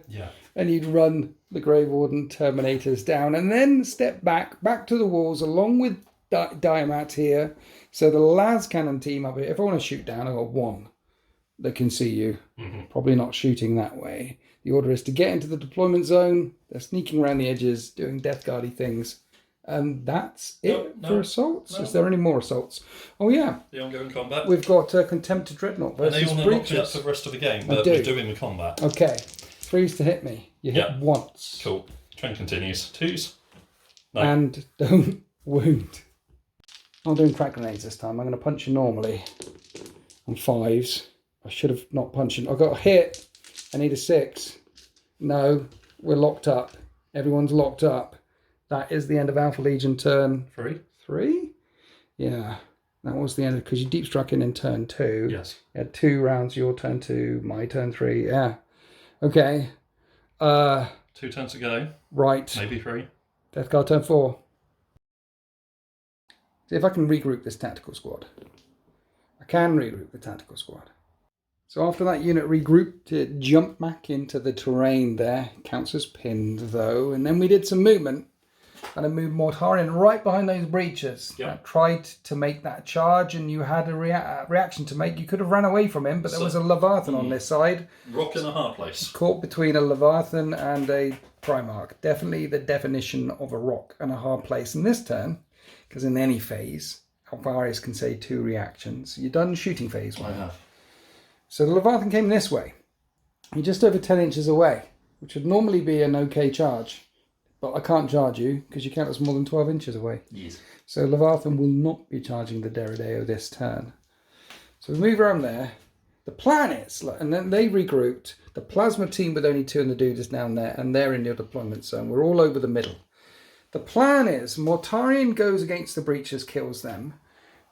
Yeah. And you'd run the Grey Warden Terminators down and then step back to the walls along with Diamat here. So the las cannon team up here, if I want to shoot down, I've got 1 that can see you. Mm-hmm. Probably not shooting that way. The order is to get into the deployment zone. They're sneaking around the edges, doing Death Guardy things. And that's it for assaults. No. Is there any more assaults? Oh, yeah. The ongoing combat. We've got Contempt to Dreadnought versus Breaches. And they want to knock me up for the rest of the game, but we're doing the combat. Okay. 3s to hit me. You hit once. Cool. Trend continues. 2s. No. And don't wound. I'm doing crack grenades this time. I'm going to punch you normally on 5s. I should have not punched him. I got a hit. I need a 6. No, we're locked up. Everyone's locked up. That is the end of Alpha Legion turn 3. Yeah, that was the end because you deep struck in turn 2. Yes. You had 2 rounds. Your turn 2, my turn 3. Yeah. Okay. 2 turns to go. Right. Maybe 3. Death Guard turn 4. See if I can regroup this tactical squad. I can regroup the tactical squad. So after that unit regrouped, it jumped back into the terrain there. Counts as pinned though. And then we did some movement. And I moved Mortarion right behind those breaches. Yep. Tried to make that charge and you had a reaction to make. You could have ran away from him, but there was a Leviathan on this side. Rock in a hard place. Caught between a Leviathan and a Primarch. Definitely the definition of a rock and a hard place. In this turn, because in any phase, Alpharius can say 2 reactions. You're done shooting phase 1. I have. So the Leviathan came this way. You're just over 10 inches away, which would normally be an okay charge. But I can't charge you because you count us more than 12 inches away. Yes. So Leviathan will not be charging the Deredeo this turn. So we move around there. The plan is, and then they regrouped. The plasma team with only 2 and the dude is down there, and they're in your deployment zone. We're all over the middle. The plan is Mortarion goes against the breaches, kills them.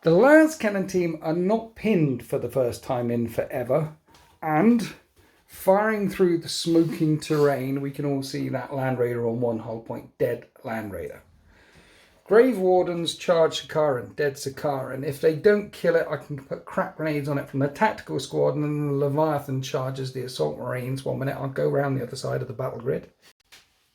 The Las Cannon team are not pinned for the first time in forever, and firing through the smoking terrain, we can all see that Land Raider on 1 hull point, dead Land Raider. Grave Wardens charge Sakaran, dead Sakaran. If they don't kill it, I can put crack grenades on it from the tactical squad, and then the Leviathan charges the Assault Marines. 1 minute, I'll go around the other side of the battle grid.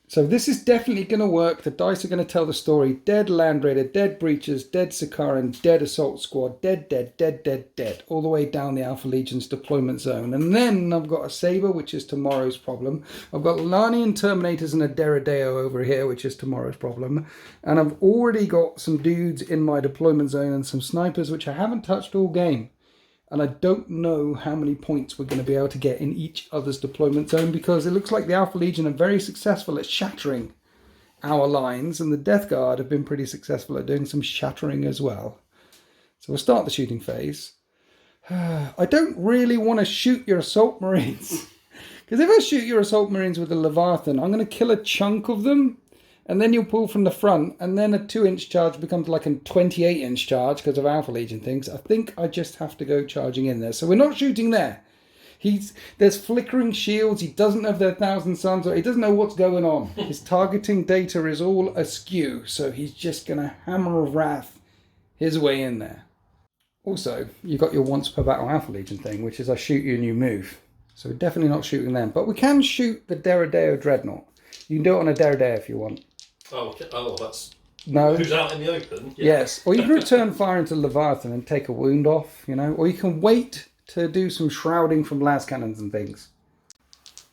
So this is definitely going to work. The dice are going to tell the story. Dead Land Raider, dead Breaches, dead Sakaran, dead Assault Squad, dead, dead, dead, dead, dead. All the way down the Alpha Legion's deployment zone. And then I've got a Saber, which is tomorrow's problem. I've got Larnian Terminators and a Deredeo over here, which is tomorrow's problem. And I've already got some dudes in my deployment zone and some snipers, which I haven't touched all game. And I don't know how many points we're going to be able to get in each other's deployment zone because it looks like the Alpha Legion are very successful at shattering our lines and the Death Guard have been pretty successful at doing some shattering as well. So we'll start the shooting phase. I don't really want to shoot your Assault Marines because if I shoot your Assault Marines with a Leviathan, I'm going to kill a chunk of them. And then you'll pull from the front, and then a 2-inch charge becomes like a 28-inch charge because of Alpha Legion things. I think I just have to go charging in there. So we're not shooting there. There's flickering shields. He doesn't have their 1,000 Suns, or he doesn't know what's going on. His targeting data is all askew, so he's just going to hammer of wrath his way in there. Also, you've got your once per battle Alpha Legion thing, which is I shoot you and you move. So we're definitely not shooting them. But we can shoot the Deredeo Dreadnought. You can do it on a Deredeo if you want. Oh, okay. Oh, that's... No. Who's out in the open? Yeah. Yes. Or you can return fire into Leviathan and take a wound off, you know. Or you can wait to do some shrouding from las cannons and things.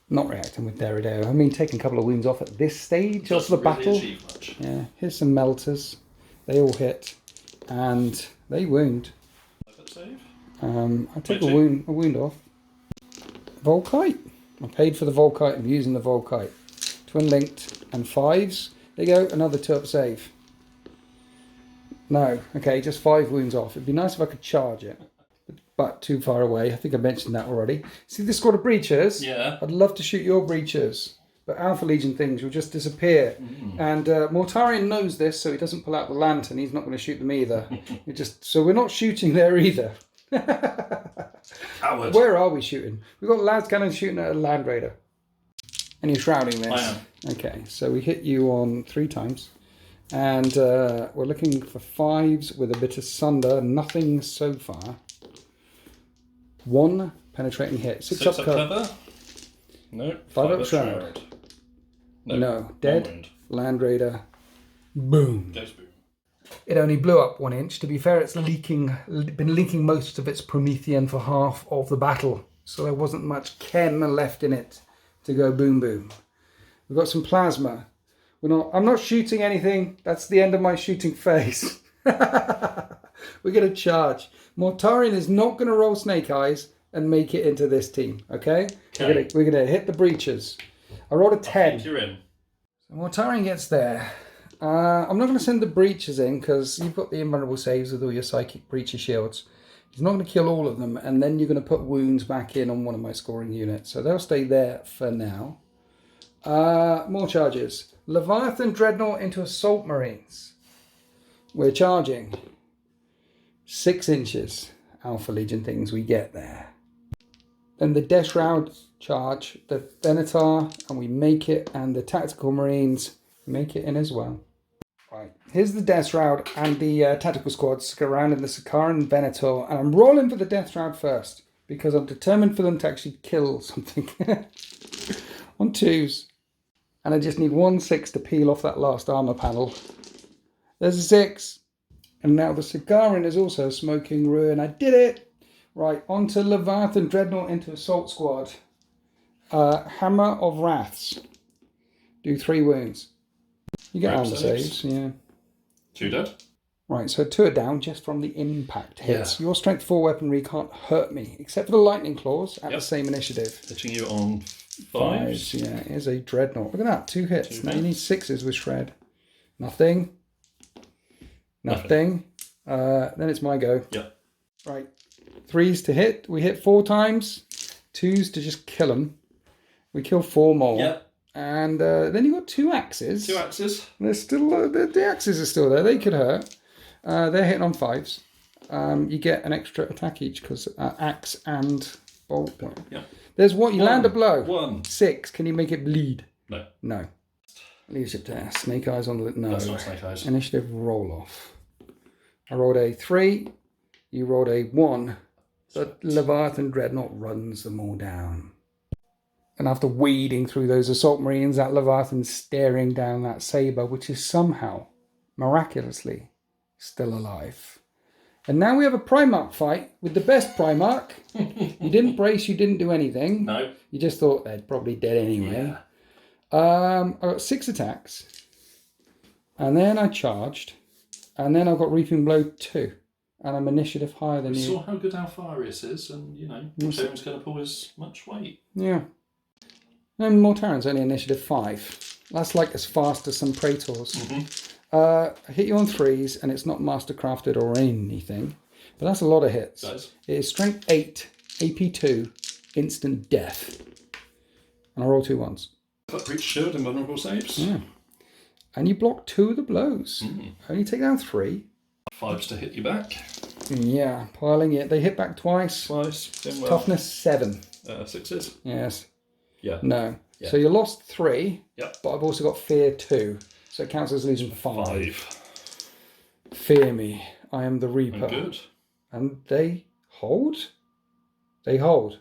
Not reacting with Deredeo. I mean, taking a couple of wounds off at this stage of the battle. Achieve much. Yeah. Here's some melters. They all hit. And they wound. Save? I take a wound off. Volkite. I paid for the Volkite. I'm using the Volkite. Twin linked and 5s. There you go, another 2-up save. No, okay, just 5 wounds off. It'd be nice if I could charge it, but too far away. I think I mentioned that already. See this squad of breachers? Yeah. I'd love to shoot your breachers, but Alpha Legion things will just disappear. And Mortarion knows this, so he doesn't pull out the lantern. He's not going to shoot them either. So we're not shooting there either. Coward. Where are we shooting? We've got las cannons shooting at a Land Raider. And you're shrouding this? I am. Okay, so we hit you on 3 times. And we're looking for 5s with a bit of sunder. Nothing so far. 1 penetrating hit. 6 up cover. No. 5 up shroud. No. Dead. Land Raider. Boom. Goes boom. It only blew up 1 inch. To be fair, it's been leaking most of its Promethean for half of the battle. So there wasn't much chem left in it to go boom boom. We've got some plasma. I'm not shooting anything. That's the end of my shooting phase. We're going to charge. Mortarion is not going to roll snake eyes and make it into this team, okay? We're gonna hit the breaches. I rolled a 10. I think you're in. So Mortarion gets there. I'm not going to send the breaches in because you've got the invulnerable saves with all your psychic breacher shields. He's not going to kill all of them, and then you're going to put wounds back in on one of my scoring units. So they'll stay there for now. More charges. Leviathan Dreadnought into Assault Marines. We're charging 6 inches. Alpha Legion things we get there. Then the Deathshroud charge, the Venator, and we make it, and the Tactical Marines make it in as well. Right, here's the Deathshroud and the Tactical Squads surrounding the Sakaran Venator, and I'm rolling for the Deathshroud first, because I'm determined for them to actually kill something. On 2s. And I just need 1 6 to peel off that last armour panel. There's a 6. And now the Sakaran is also smoking ruin. I did it! Right, on to Leviathan Dreadnought into Assault Squad. Hammer of Wraths. Do 3 wounds. You get armor saves, yeah. 2 dead. Right, so 2 are down just from the impact hits. Yeah. Your strength 4 weaponry can't hurt me, except for the lightning claws at the same initiative. Hitting you on 5s. Yeah, here's a Dreadnought. Look at that, 2 hits. Now you need 6s with Shred. Nothing. Then it's my go. Yep. Right. 3s to hit. We hit 4 times. 2s to just kill them. We kill 4 more. Yep. And then you've got 2 axes. 2 axes. They're still the axes are still there. They could hurt. They're hitting on 5s. You get an extra attack each because axe and bolt. Yeah. There's what you land a blow. 1. 6. Can you make it bleed? No. No. Leadership test. Snake eyes on the no. That's not snake eyes. Initiative roll off. I rolled a 3. You rolled a 1. But Leviathan Dreadnought runs them all down. And after wading through those assault marines, that Leviathan's staring down that saber, which is somehow, miraculously, still alive. And now we have a Primarch fight with the best Primarch. You didn't brace, you didn't do anything. No. You just thought they're probably dead anyway. Yeah. I got 6 attacks. And then I charged. And then I got Reaping Blow 2. And I'm initiative higher than you. We saw how good Alpharius is, and, Mortarion's going to pull as much weight. Yeah. And Mortarion's only initiative 5. That's like as fast as some Praetors. Mm-hmm. I hit you on 3s, and it's not mastercrafted or anything. But that's a lot of hits. That is. It is strength 8, AP 2, instant death. And I roll 2 1s. Got breach shield and vulnerable saves. Yeah. And you block 2 of the blows. Only take down 3. 5s to hit you back. Yeah, piling it. They hit back twice. Doing well. Toughness 7. 6s. Yes. Yeah. No. Yeah. So you lost 3. Yep. But I've also got fear 2. So it counts as losing 5. 5. Fear me. I am the Reaper. And good. And they hold? They hold.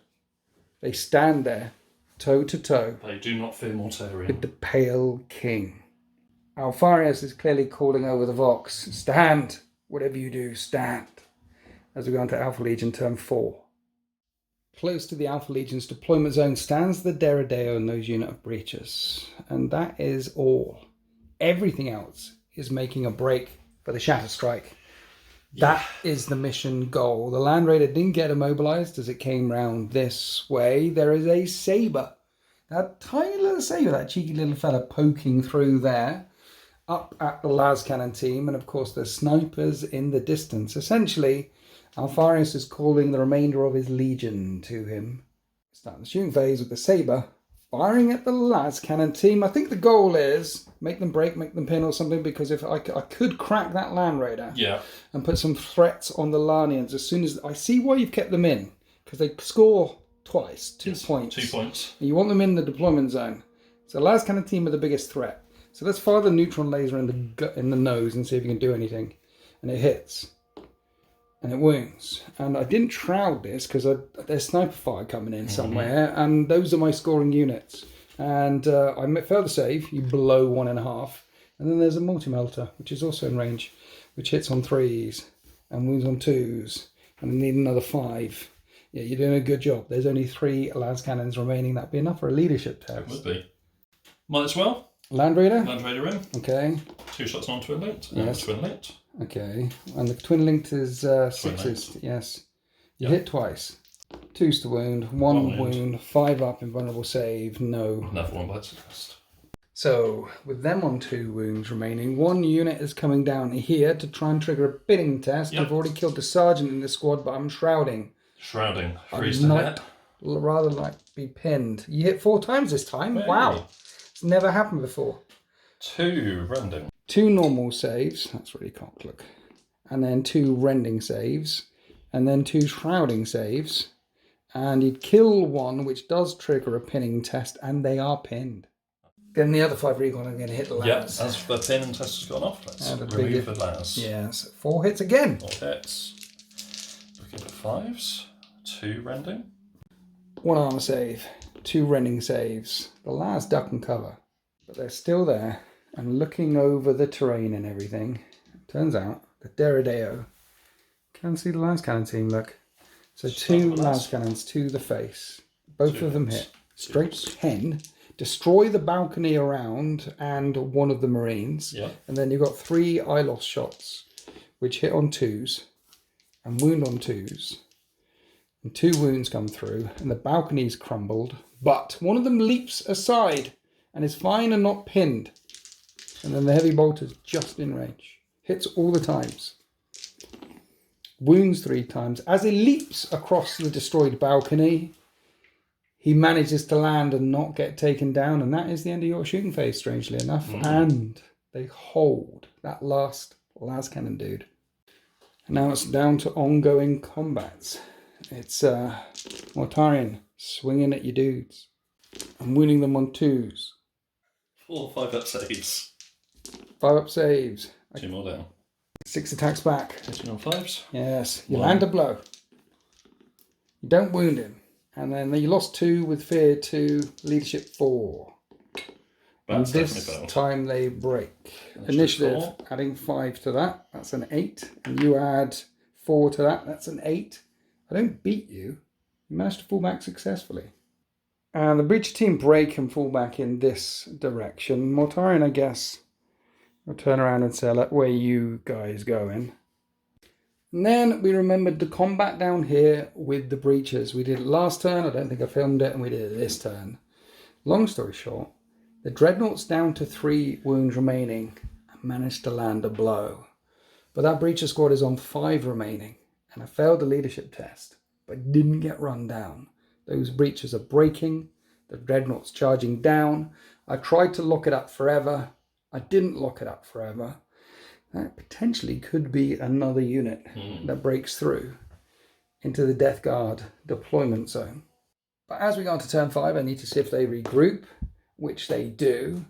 They stand there, toe to toe. They do not fear Mortarion. With the Pale King. Alpharius is clearly calling over the Vox. Stand. Whatever you do, stand. As we go into Alpha Legion turn 4. Close to the Alpha Legion's deployment zone stands the Deredeo nose unit of breachers. And that is all. Everything else is making a break for the Shatter Strike. That is the mission goal. The Land Raider didn't get immobilized as it came round this way. There is a saber. That tiny little saber, that cheeky little fella poking through there. Up at the las cannon team, and of course the snipers in the distance. Essentially, Alpharius is calling the remainder of his legion to him. Start the shooting phase with the saber, firing at the las cannon team. I think the goal is make them break, make them pin or something, because if I could crack that Land Raider and put some threats on the Larnians as soon as I see why you've kept them in, because they score twice, 2 points. 2 points. And you want them in the deployment zone. So las cannon team are the biggest threat. So let's fire the neutron laser in the gut, in the nose, and see if you can do anything. And it hits. And it wounds. And I didn't shroud this because there's sniper fire coming in somewhere. And those are my scoring units. And I fail the save. You blow 1.5. And then there's a multi-melter, which is also in range, which hits on 3s and wounds on 2s. And I need another 5. Yeah, you're doing a good job. There's only 3 las cannons remaining. That'd be enough for a leadership test. It would be. Might as well. Land Raider? Land Raider in. Okay. 2 shots non-twin linked. Yes. Twin linked. Okay. And the twin linked is 6s. linked. Yes. You hit twice. 2's to wound, 1 wound, 5 up, invulnerable save, no. Another one bites the dust. So, with them on 2 wounds remaining, 1 unit is coming down here to try and trigger a pinning test. Yep. I've already killed the sergeant in the squad, but I'm shrouding. Shrouding. Freeze to hit. Rather like be pinned. You hit 4 times this time. Hey. Wow. It's never happened before. 2 rending. 2 normal saves. That's really cocked, look. And then 2 rending saves. And then 2 shrouding saves. And he'd kill 1, which does trigger a pinning test, and they are pinned. Then the other 5 recon are going to hit the Laz. Yep, as the pinning test has gone off, let's remove the Laz. Yes, 4 hits again. 4 hits. Looking at 5s. 2 rending. 1 armor save. 2 rending saves. The Laz duck and cover. But they're still there. And looking over the terrain and everything, it turns out the Deredeo can see the Laz cannon team, look. So 2 Laz cannons to the face. Both of them hit. Straight 10. Destroy the balcony around and 1 of the Marines. Yep. And then you've got 3 Ilos shots, which hit on 2s and wound on 2s. And 2 wounds come through and the balcony's crumbled. But 1 of them leaps aside and is fine and not pinned. And then the heavy bolter's just in range. Hits all the times. Wounds 3 times. As he leaps across the destroyed balcony, he manages to land and not get taken down, and that is the end of your shooting phase, strangely enough. And they hold that last Laz cannon dude. And now it's down to ongoing combats. It's Mortarion swinging at your dudes and wounding them on 2s. 4 5-up saves. 5 up saves. 2 more down. 6 attacks back. 2 on 5s. Yes, you land a blow. You don't wound him. And then you lost 2 with fear to leadership 4. And this time they break. Initiative, adding 5 to that. That's an 8. And you add 4 to that. That's an 8. I don't beat you. You managed to fall back successfully. And the breacher team break and fall back in this direction. Mortarion, I guess, will turn around and say, "Look, where you guys going?" And then we remembered the combat down here with the breachers. We did it last turn. I don't think I filmed it, and we did it this turn. Long story short, the dreadnought's down to 3 wounds remaining and managed to land a blow. But that breacher squad is on 5 remaining, and I failed the leadership test, but didn't get run down. Those breachers are breaking. The dreadnought's charging down. I tried to lock it up forever. I didn't lock it up forever. That potentially could be another unit that breaks through into the Death Guard deployment zone. But as we go on to turn 5, I need to see if they regroup, which they do.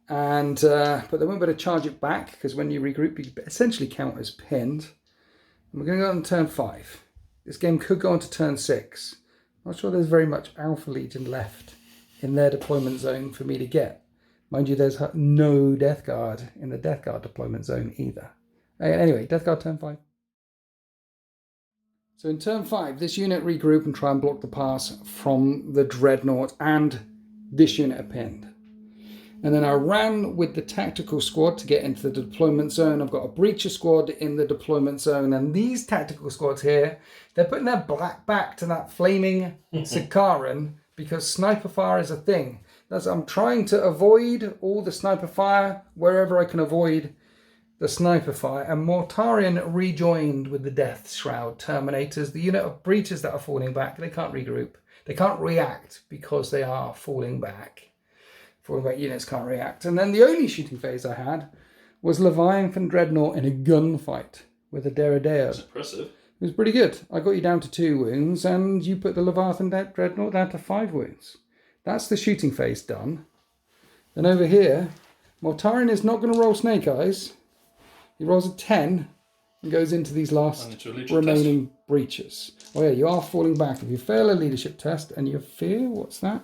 And but they won't be able to charge it back, because when you regroup, you essentially count as pinned. And we're going to go on to turn 5. This game could go on to turn 6. I'm not sure there's very much Alpha Legion left in their deployment zone for me to get. Mind you, there's no Death Guard in the Death Guard deployment zone either. Anyway, Death Guard turn 5. So in turn 5, this unit regroup and try and block the pass from the Dreadnought, and this unit are pinned. And then I ran with the tactical squad to get into the deployment zone. I've got a breacher squad in the deployment zone, and these tactical squads here, they're putting their back to that flaming Sikaran because sniper fire is a thing. I'm trying to avoid all the sniper fire wherever I can avoid the sniper fire. And Mortarion rejoined with the Deathshroud Terminators. The unit of breachers that are falling back, they can't regroup. They can't react because they are falling back. Falling back units can't react. And then the only shooting phase I had was Leviathan Dreadnought in a gunfight with a Deredeo. That's impressive. It was pretty good. I got you down to 2 wounds, and you put the Leviathan Dreadnought down to 5 wounds. That's the shooting phase done. Then over here, Mortarion is not going to roll Snake Eyes. He rolls a 10 and goes into these last remaining breaches. Oh yeah, you are falling back. If you fail a leadership test and you fear, what's that?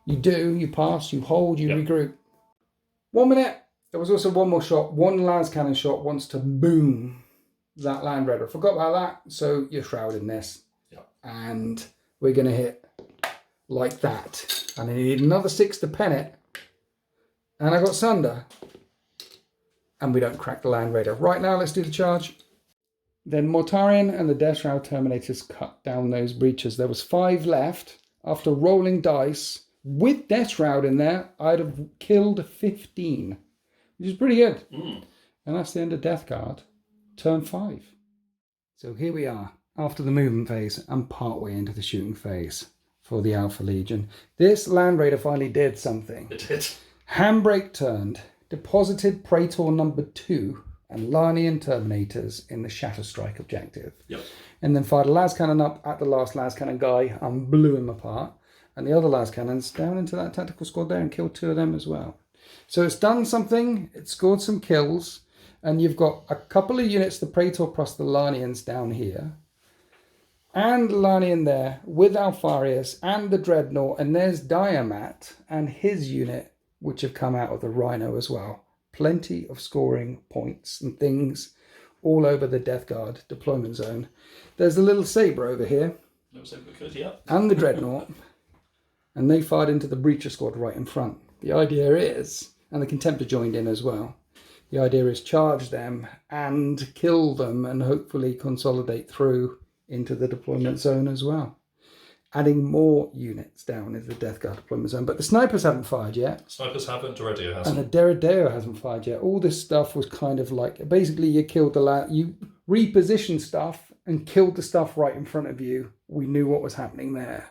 You do, you pass, you hold, you regroup. 1 minute. There was also one more shot. 1 Laz cannon shot wants to boom that Land Raider. Forgot about that, so you're shrouding this. Yep. And we're going to hit like that. And I need another 6 to pen it. And I got Sunder. And we don't crack the Land Raider. Right now, let's do the charge. Then Mortarion and the Deathshroud Terminators cut down those breaches. There was 5 left. After rolling dice, with Deathshroud in there, I'd have killed 15. Which is pretty good. And that's the end of Death Guard. Turn 5. So here we are, after the movement phase and partway into the shooting phase for the Alpha Legion. This Land Raider finally did something. It did. Handbrake turned, deposited Praetor number 2 and Larnian Terminators in the Shatter Strike objective. Yep. And then fired a las cannon up at the last las cannon guy and blew him apart. And the other las cannons down into that tactical squad there and killed 2 of them as well. So it's done something, it scored some kills, and you've got a couple of units, the Praetor plus the Larnians down here, and Larnian there with Alpharius and the Dreadnought, and there's Diamat and his unit, which have come out of the Rhino as well. Plenty of scoring points and things all over the Death Guard deployment zone. There's the little Sabre over here. Little Sabre good, yeah. And the Dreadnought. And they fired into the Breacher squad right in front. The idea is, and the Contemptor joined in as well, the idea is charge them and kill them and hopefully consolidate through into the deployment zone as well. Adding more units down into the Death Guard deployment zone. But the snipers haven't fired yet. Snipers haven't, Deredio hasn't. And the Deredeo hasn't fired yet. All this stuff was kind of like, basically you killed you repositioned stuff and killed the stuff right in front of you. We knew what was happening there.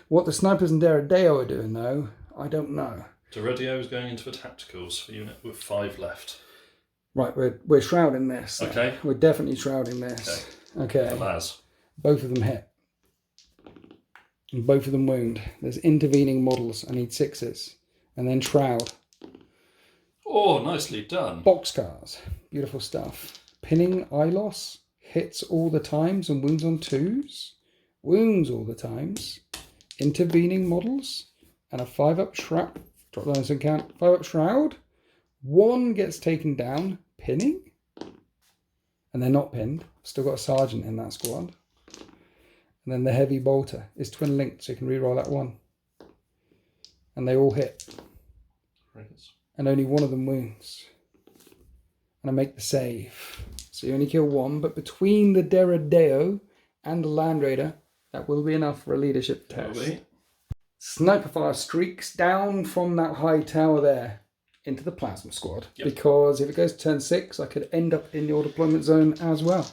What the snipers and Deredeo are doing though, I don't know. Deredio is going into the tacticals for unit with 5 left. Right, we're shrouding this. Okay. We're definitely shrouding this. Okay. Las. Both of them hit. And both of them wound. There's intervening models. I need 6s. And then shroud. Oh, nicely done. Boxcars. Beautiful stuff. Pinning Ilos. Hits all the times and wounds on 2s. Wounds all the times. Intervening models. And a 5-up shroud. Drop down some count. 5-up shroud. 1 gets taken down. Pinning. And they're not pinned. Still got a sergeant in that squad. And then the heavy bolter is twin linked, so you can reroll that 1. And they all hit. Right. And only 1 of them wounds. And I make the save. So you only kill 1, but between the Deredeo and the Land Raider, that will be enough for a leadership test. Sniper fire streaks down from that high tower there into the plasma squad. Yep. Because if it goes to turn 6, I could end up in your deployment zone as well.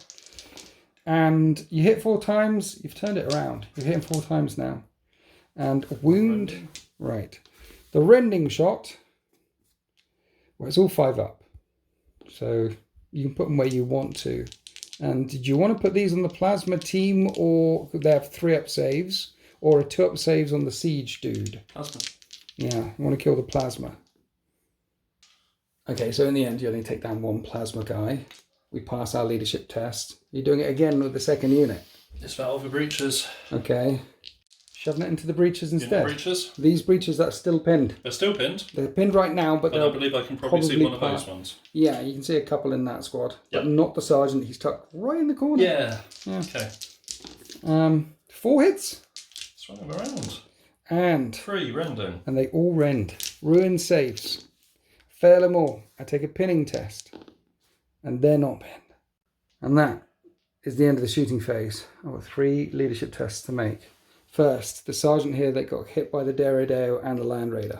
And you hit 4 times, you've turned it around. You've hit him 4 times now. And wound, rending. Right. The rending shot, well, it's all 5 up. So you can put them where you want to. And did you want to put these on the plasma team, or could they have 3-up saves? Or a 2-up saves on the siege dude? Plasma. Yeah, you want to kill the plasma. Okay, so in the end, you only take down 1 plasma guy. We pass our leadership test. You're doing it again with the 2nd unit. It's Battle for Breaches. Okay. Shoving it into the breaches instead. Breaches? These breaches that are still pinned. They're still pinned? They're pinned right now, but I believe I can probably see one of those ones. Yeah, you can see a couple in that squad. Yep. But not the sergeant. He's tucked right in the corner. Yeah. Okay. 4 hits. Swing them around. And 3 rending. And they all rend. Ruin saves. Fail them all. I take a pinning test. And they're not pinned. And that is the end of the shooting phase. I've got 3 leadership tests to make. First, the sergeant here that got hit by the Deredeo and the Land Raider.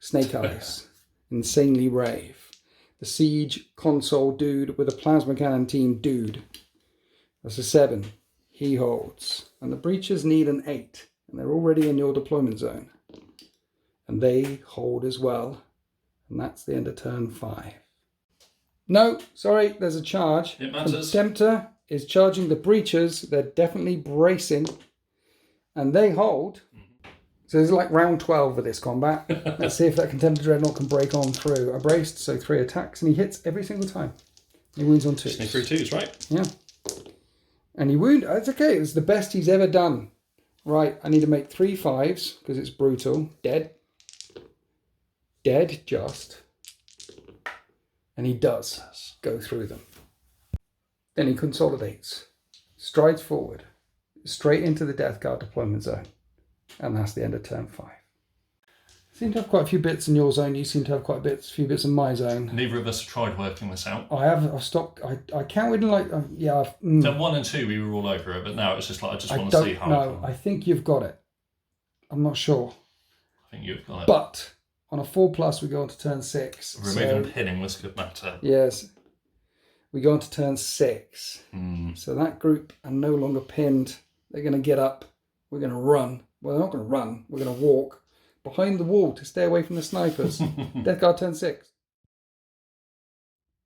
Snake Eyes. Insanely brave. The siege console dude with a plasma cannon team dude. That's a 7. He holds. And the breaches need an 8. And they're already in your deployment zone. And they hold as well. And that's the end of turn 5. No, sorry, there's a charge. It matters. Contemptor is charging the breaches. They're definitely bracing. And they hold. So it's like round 12 of this combat. Let's see if that Contemptor Dreadnought can break on through. I braced, so 3 attacks, and he hits every single time. He wounds on 2. Sneak through 2s, right? Yeah. And he wound. It's okay. It's the best he's ever done. Right, I need to make 3 5s, because it's brutal. Dead. Dead, just. And he does go through them. Then he consolidates, strides forward, straight into the Death Guard deployment zone. And that's the end of turn 5. Seem to have quite a few bits in your zone. You seem to have quite a few bits in my zone. Neither of us have tried working this out. I have. I've stopped. I counted like yeah. So 1 and 2 we were all over it, but now it's just like I just want to see how. No, I think you've got it. I'm not sure. I think you've got it. But on a 4+ we go on to turn 6. Removing pinning was a good matter. Yes. We go on to turn 6. So that group are no longer pinned. They're going to get up. We're going to run. Well, they're not going to run. We're going to walk behind the wall to stay away from the snipers. Death Guard turn 6.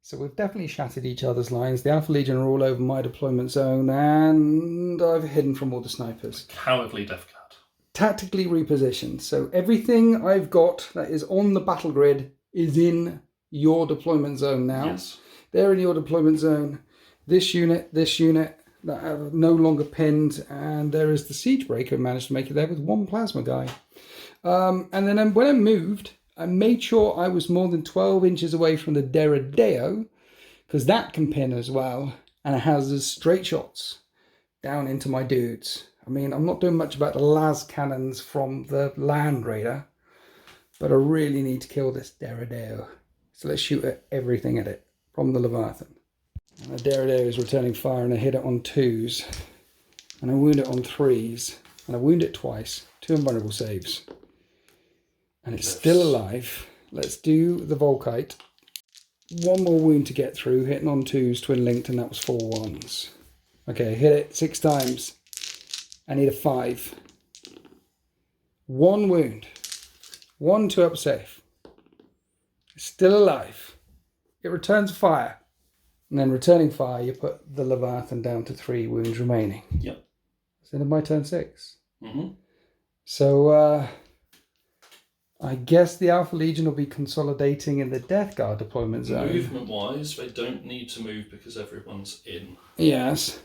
So we've definitely shattered each other's lines. The Alpha Legion are all over my deployment zone, and I've hidden from all the snipers. Cowardly Death Guard. Tactically repositioned. So everything I've got that is on the battle grid is in your deployment zone now. Yes. They're in your deployment zone. This unit that are no longer pinned, and there is the Siege Breaker who managed to make it there with 1 plasma guy. And then when I moved, I made sure I was more than 12 inches away from the Deredeo, because that can pin as well, and it has the straight shots down into my dudes. I mean, I'm not doing much about the las cannons from the Land Raider, but I really need to kill this Deredeo. So let's shoot at everything at it from the Leviathan. And the Deredeo is returning fire, and I hit it on 2s, and I wound it on 3s, and I wound it twice. 2 invulnerable saves. And it's still alive. Let's do the Volkite. 1 more wound to get through, hitting on 2s, twin linked, and that was 4 1s. Okay, hit it 6 times. I need a 5. 1 wound. 1 2-up safe. It's still alive. It returns fire. And then returning fire, you put the Leviathan down to 3 wounds remaining. Yep. It's the end of my turn 6. Mm-hmm. So, I guess the Alpha Legion will be consolidating in the Death Guard deployment zone. Movement-wise, they don't need to move because everyone's in. Yes,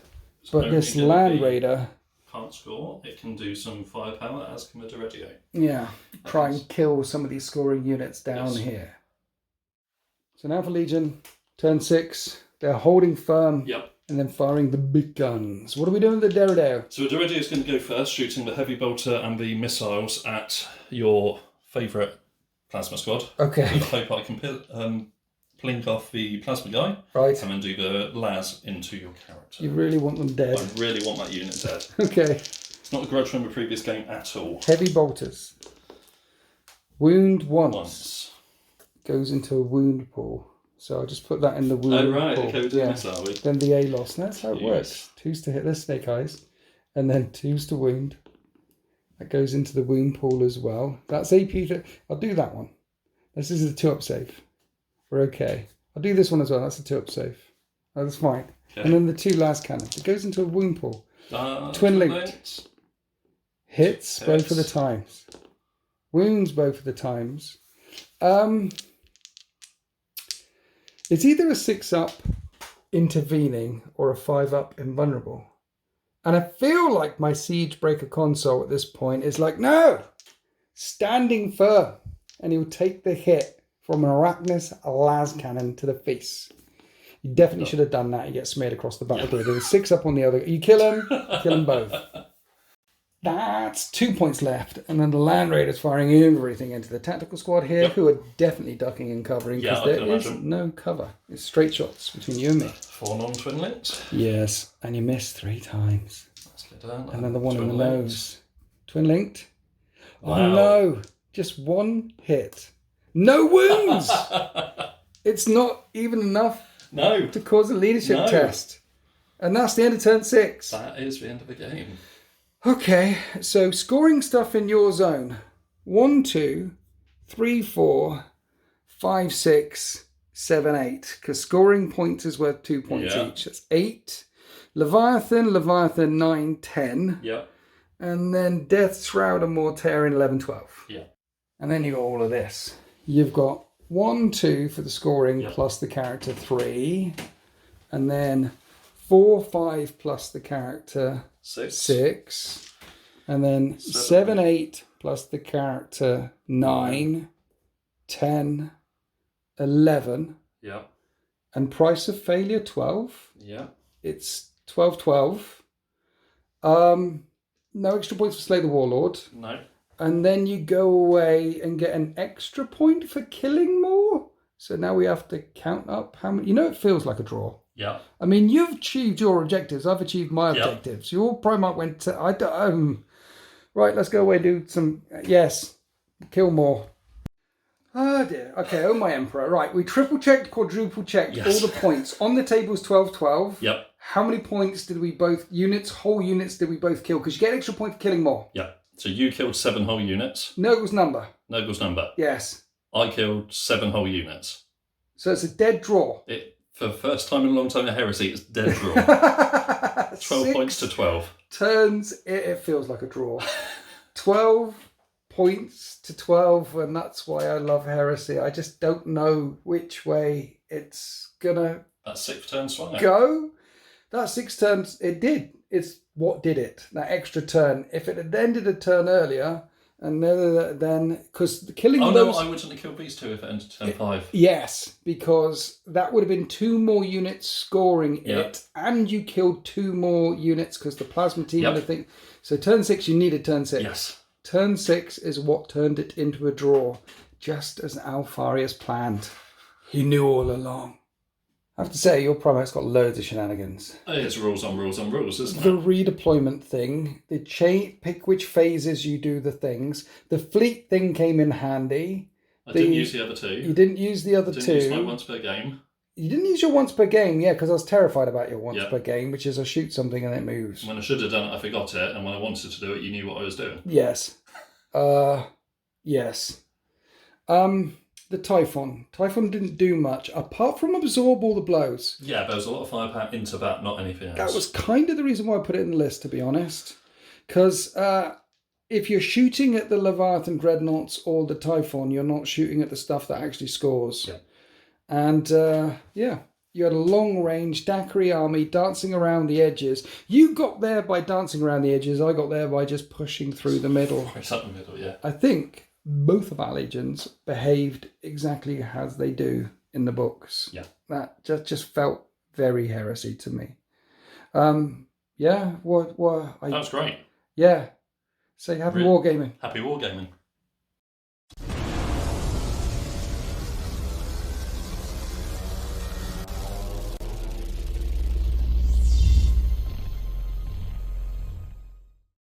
but this Land Raider can't score. It can do some firepower, as can the Deredeo. Yeah, try and kill some of these scoring units down here. So an Alpha Legion, turn 6, they're holding firm. Yep. And then firing the big guns. What are we doing with the Deredeo? So the Deredeo is going to go first, shooting the heavy bolter and the missiles at your favourite plasma squad. Okay. With the hope I can plink off the plasma guy. Right. And then do the las into your character. You really want them dead? I really want that unit dead. Okay. It's not a grudge from the previous game at all. Heavy bolters. Wound once. Goes into a wound pool. So I'll just put that in the wound pool. Oh, right. Okay, we're doing this, are we? Then the A-loss. That's how it works. 2s to hit their snake eyes. And then 2s to wound. That goes into the wound pool as well. That's AP. I'll do that one. This is a 2-up save. We're okay. I'll do this one as well. That's a 2-up save. That's fine. Okay. And then the 2 last cannons. It goes into a wound pool. Twin linked. Hits both of the times. Wounds both of the times. It's either a 6-up intervening or a 5-up invulnerable. And I feel like my Siege Breaker console at this point is like, no! Standing firm. And he'll take the hit from an Arachnus las cannon to the face. You definitely should have done that. You get smeared across the battle grid. There's 6-up on the other. You kill him, kill them both. That's 2 points left. And then the Land Raiders firing everything into the tactical squad here, who are definitely ducking and covering because there is no cover. It's straight shots between you and me. 4 non-twin linked. Yes, and you miss 3 times. Let's get down. And then the one in the nose. Twin linked. Wow. Oh no, just 1 hit. No wounds! It's not even enough to cause a leadership test. And that's the end of turn 6. That is the end of the game. Okay, so scoring stuff in your zone. 1, 2, 3, 4, 5, 6, 7, 8. Because scoring points is worth 2 points each. That's 8. Leviathan 9, 10. Yeah. And then Deathshroud and Mortarion 11, 12. Yeah. And then you got all of this. You've got 1, 2 for the scoring plus the character 3. And then 4, 5 plus the character 6. And then 7, 8 plus the character 9, 10, 11. Yeah. And price of failure 12. Yeah. It's 12, 12. No extra points for Slay the Warlord. No. And then you go away and get an extra point for killing more. So now we have to count up how many. It feels like a draw. Yeah. I mean, you've achieved your objectives. I've achieved my objectives. Your Primarch went to... right, let's go away and do some... Yes, kill more. Oh dear. Okay, oh my Emperor. Right, we triple checked, quadruple checked all the points. On the table's 12-12. Yep. How many points did we both... whole units did we both kill? Because you get an extra point for killing more. Yep. So you killed 7 whole units. Nurgle's number. Nurgle's number. Yes. I killed 7 whole units. So it's a dead draw. For the first time in a long time in Heresy, it's dead draw. 12 points to 12. Turns, it feels like a draw. 12 points to 12, and that's why I love Heresy. I just don't know which way it's gonna... That 6th turn swung. Go. That 6 turns, it did. It's what did it, that extra turn. If it had ended a turn earlier, and then because the killing... Oh no, I wouldn't have killed these 2 if it ended turn 5. Yes, because that would have been 2 more units scoring it, and you killed 2 more units because the plasma team and the thing. So turn 6, you needed turn 6. Yes. Turn 6 is what turned it into a draw, just as Alpharius planned. He knew all along. I have to say, your Primarch's got loads of shenanigans. It's rules on rules on rules, isn't it? The redeployment thing, the pick which phases you do the things. The fleet thing came in handy. I didn't use the other 2. You didn't use the other 2. Didn't use my once per game. You didn't use your once per game, because I was terrified about your once per game, which is I shoot something and it moves. When I should have done it, I forgot it, and when I wanted to do it, you knew what I was doing. Yes. Yes. The Typhon. Typhon didn't do much, apart from absorb all the blows. Yeah, there was a lot of firepower into that, not anything else. That was kind of the reason why I put it in the list, to be honest. Because if you're shooting at the Leviathan Dreadnoughts or the Typhon, you're not shooting at the stuff that actually scores. Yeah. And, you had a long-range Daiquiri army dancing around the edges. You got there by dancing around the edges. I got there by just pushing through the middle. It's up the middle, yeah. I think both of our legions behaved exactly as they do in the books. Yeah. That just felt very Heresy to me. That was great. Yeah. Say happy wargaming. Happy wargaming.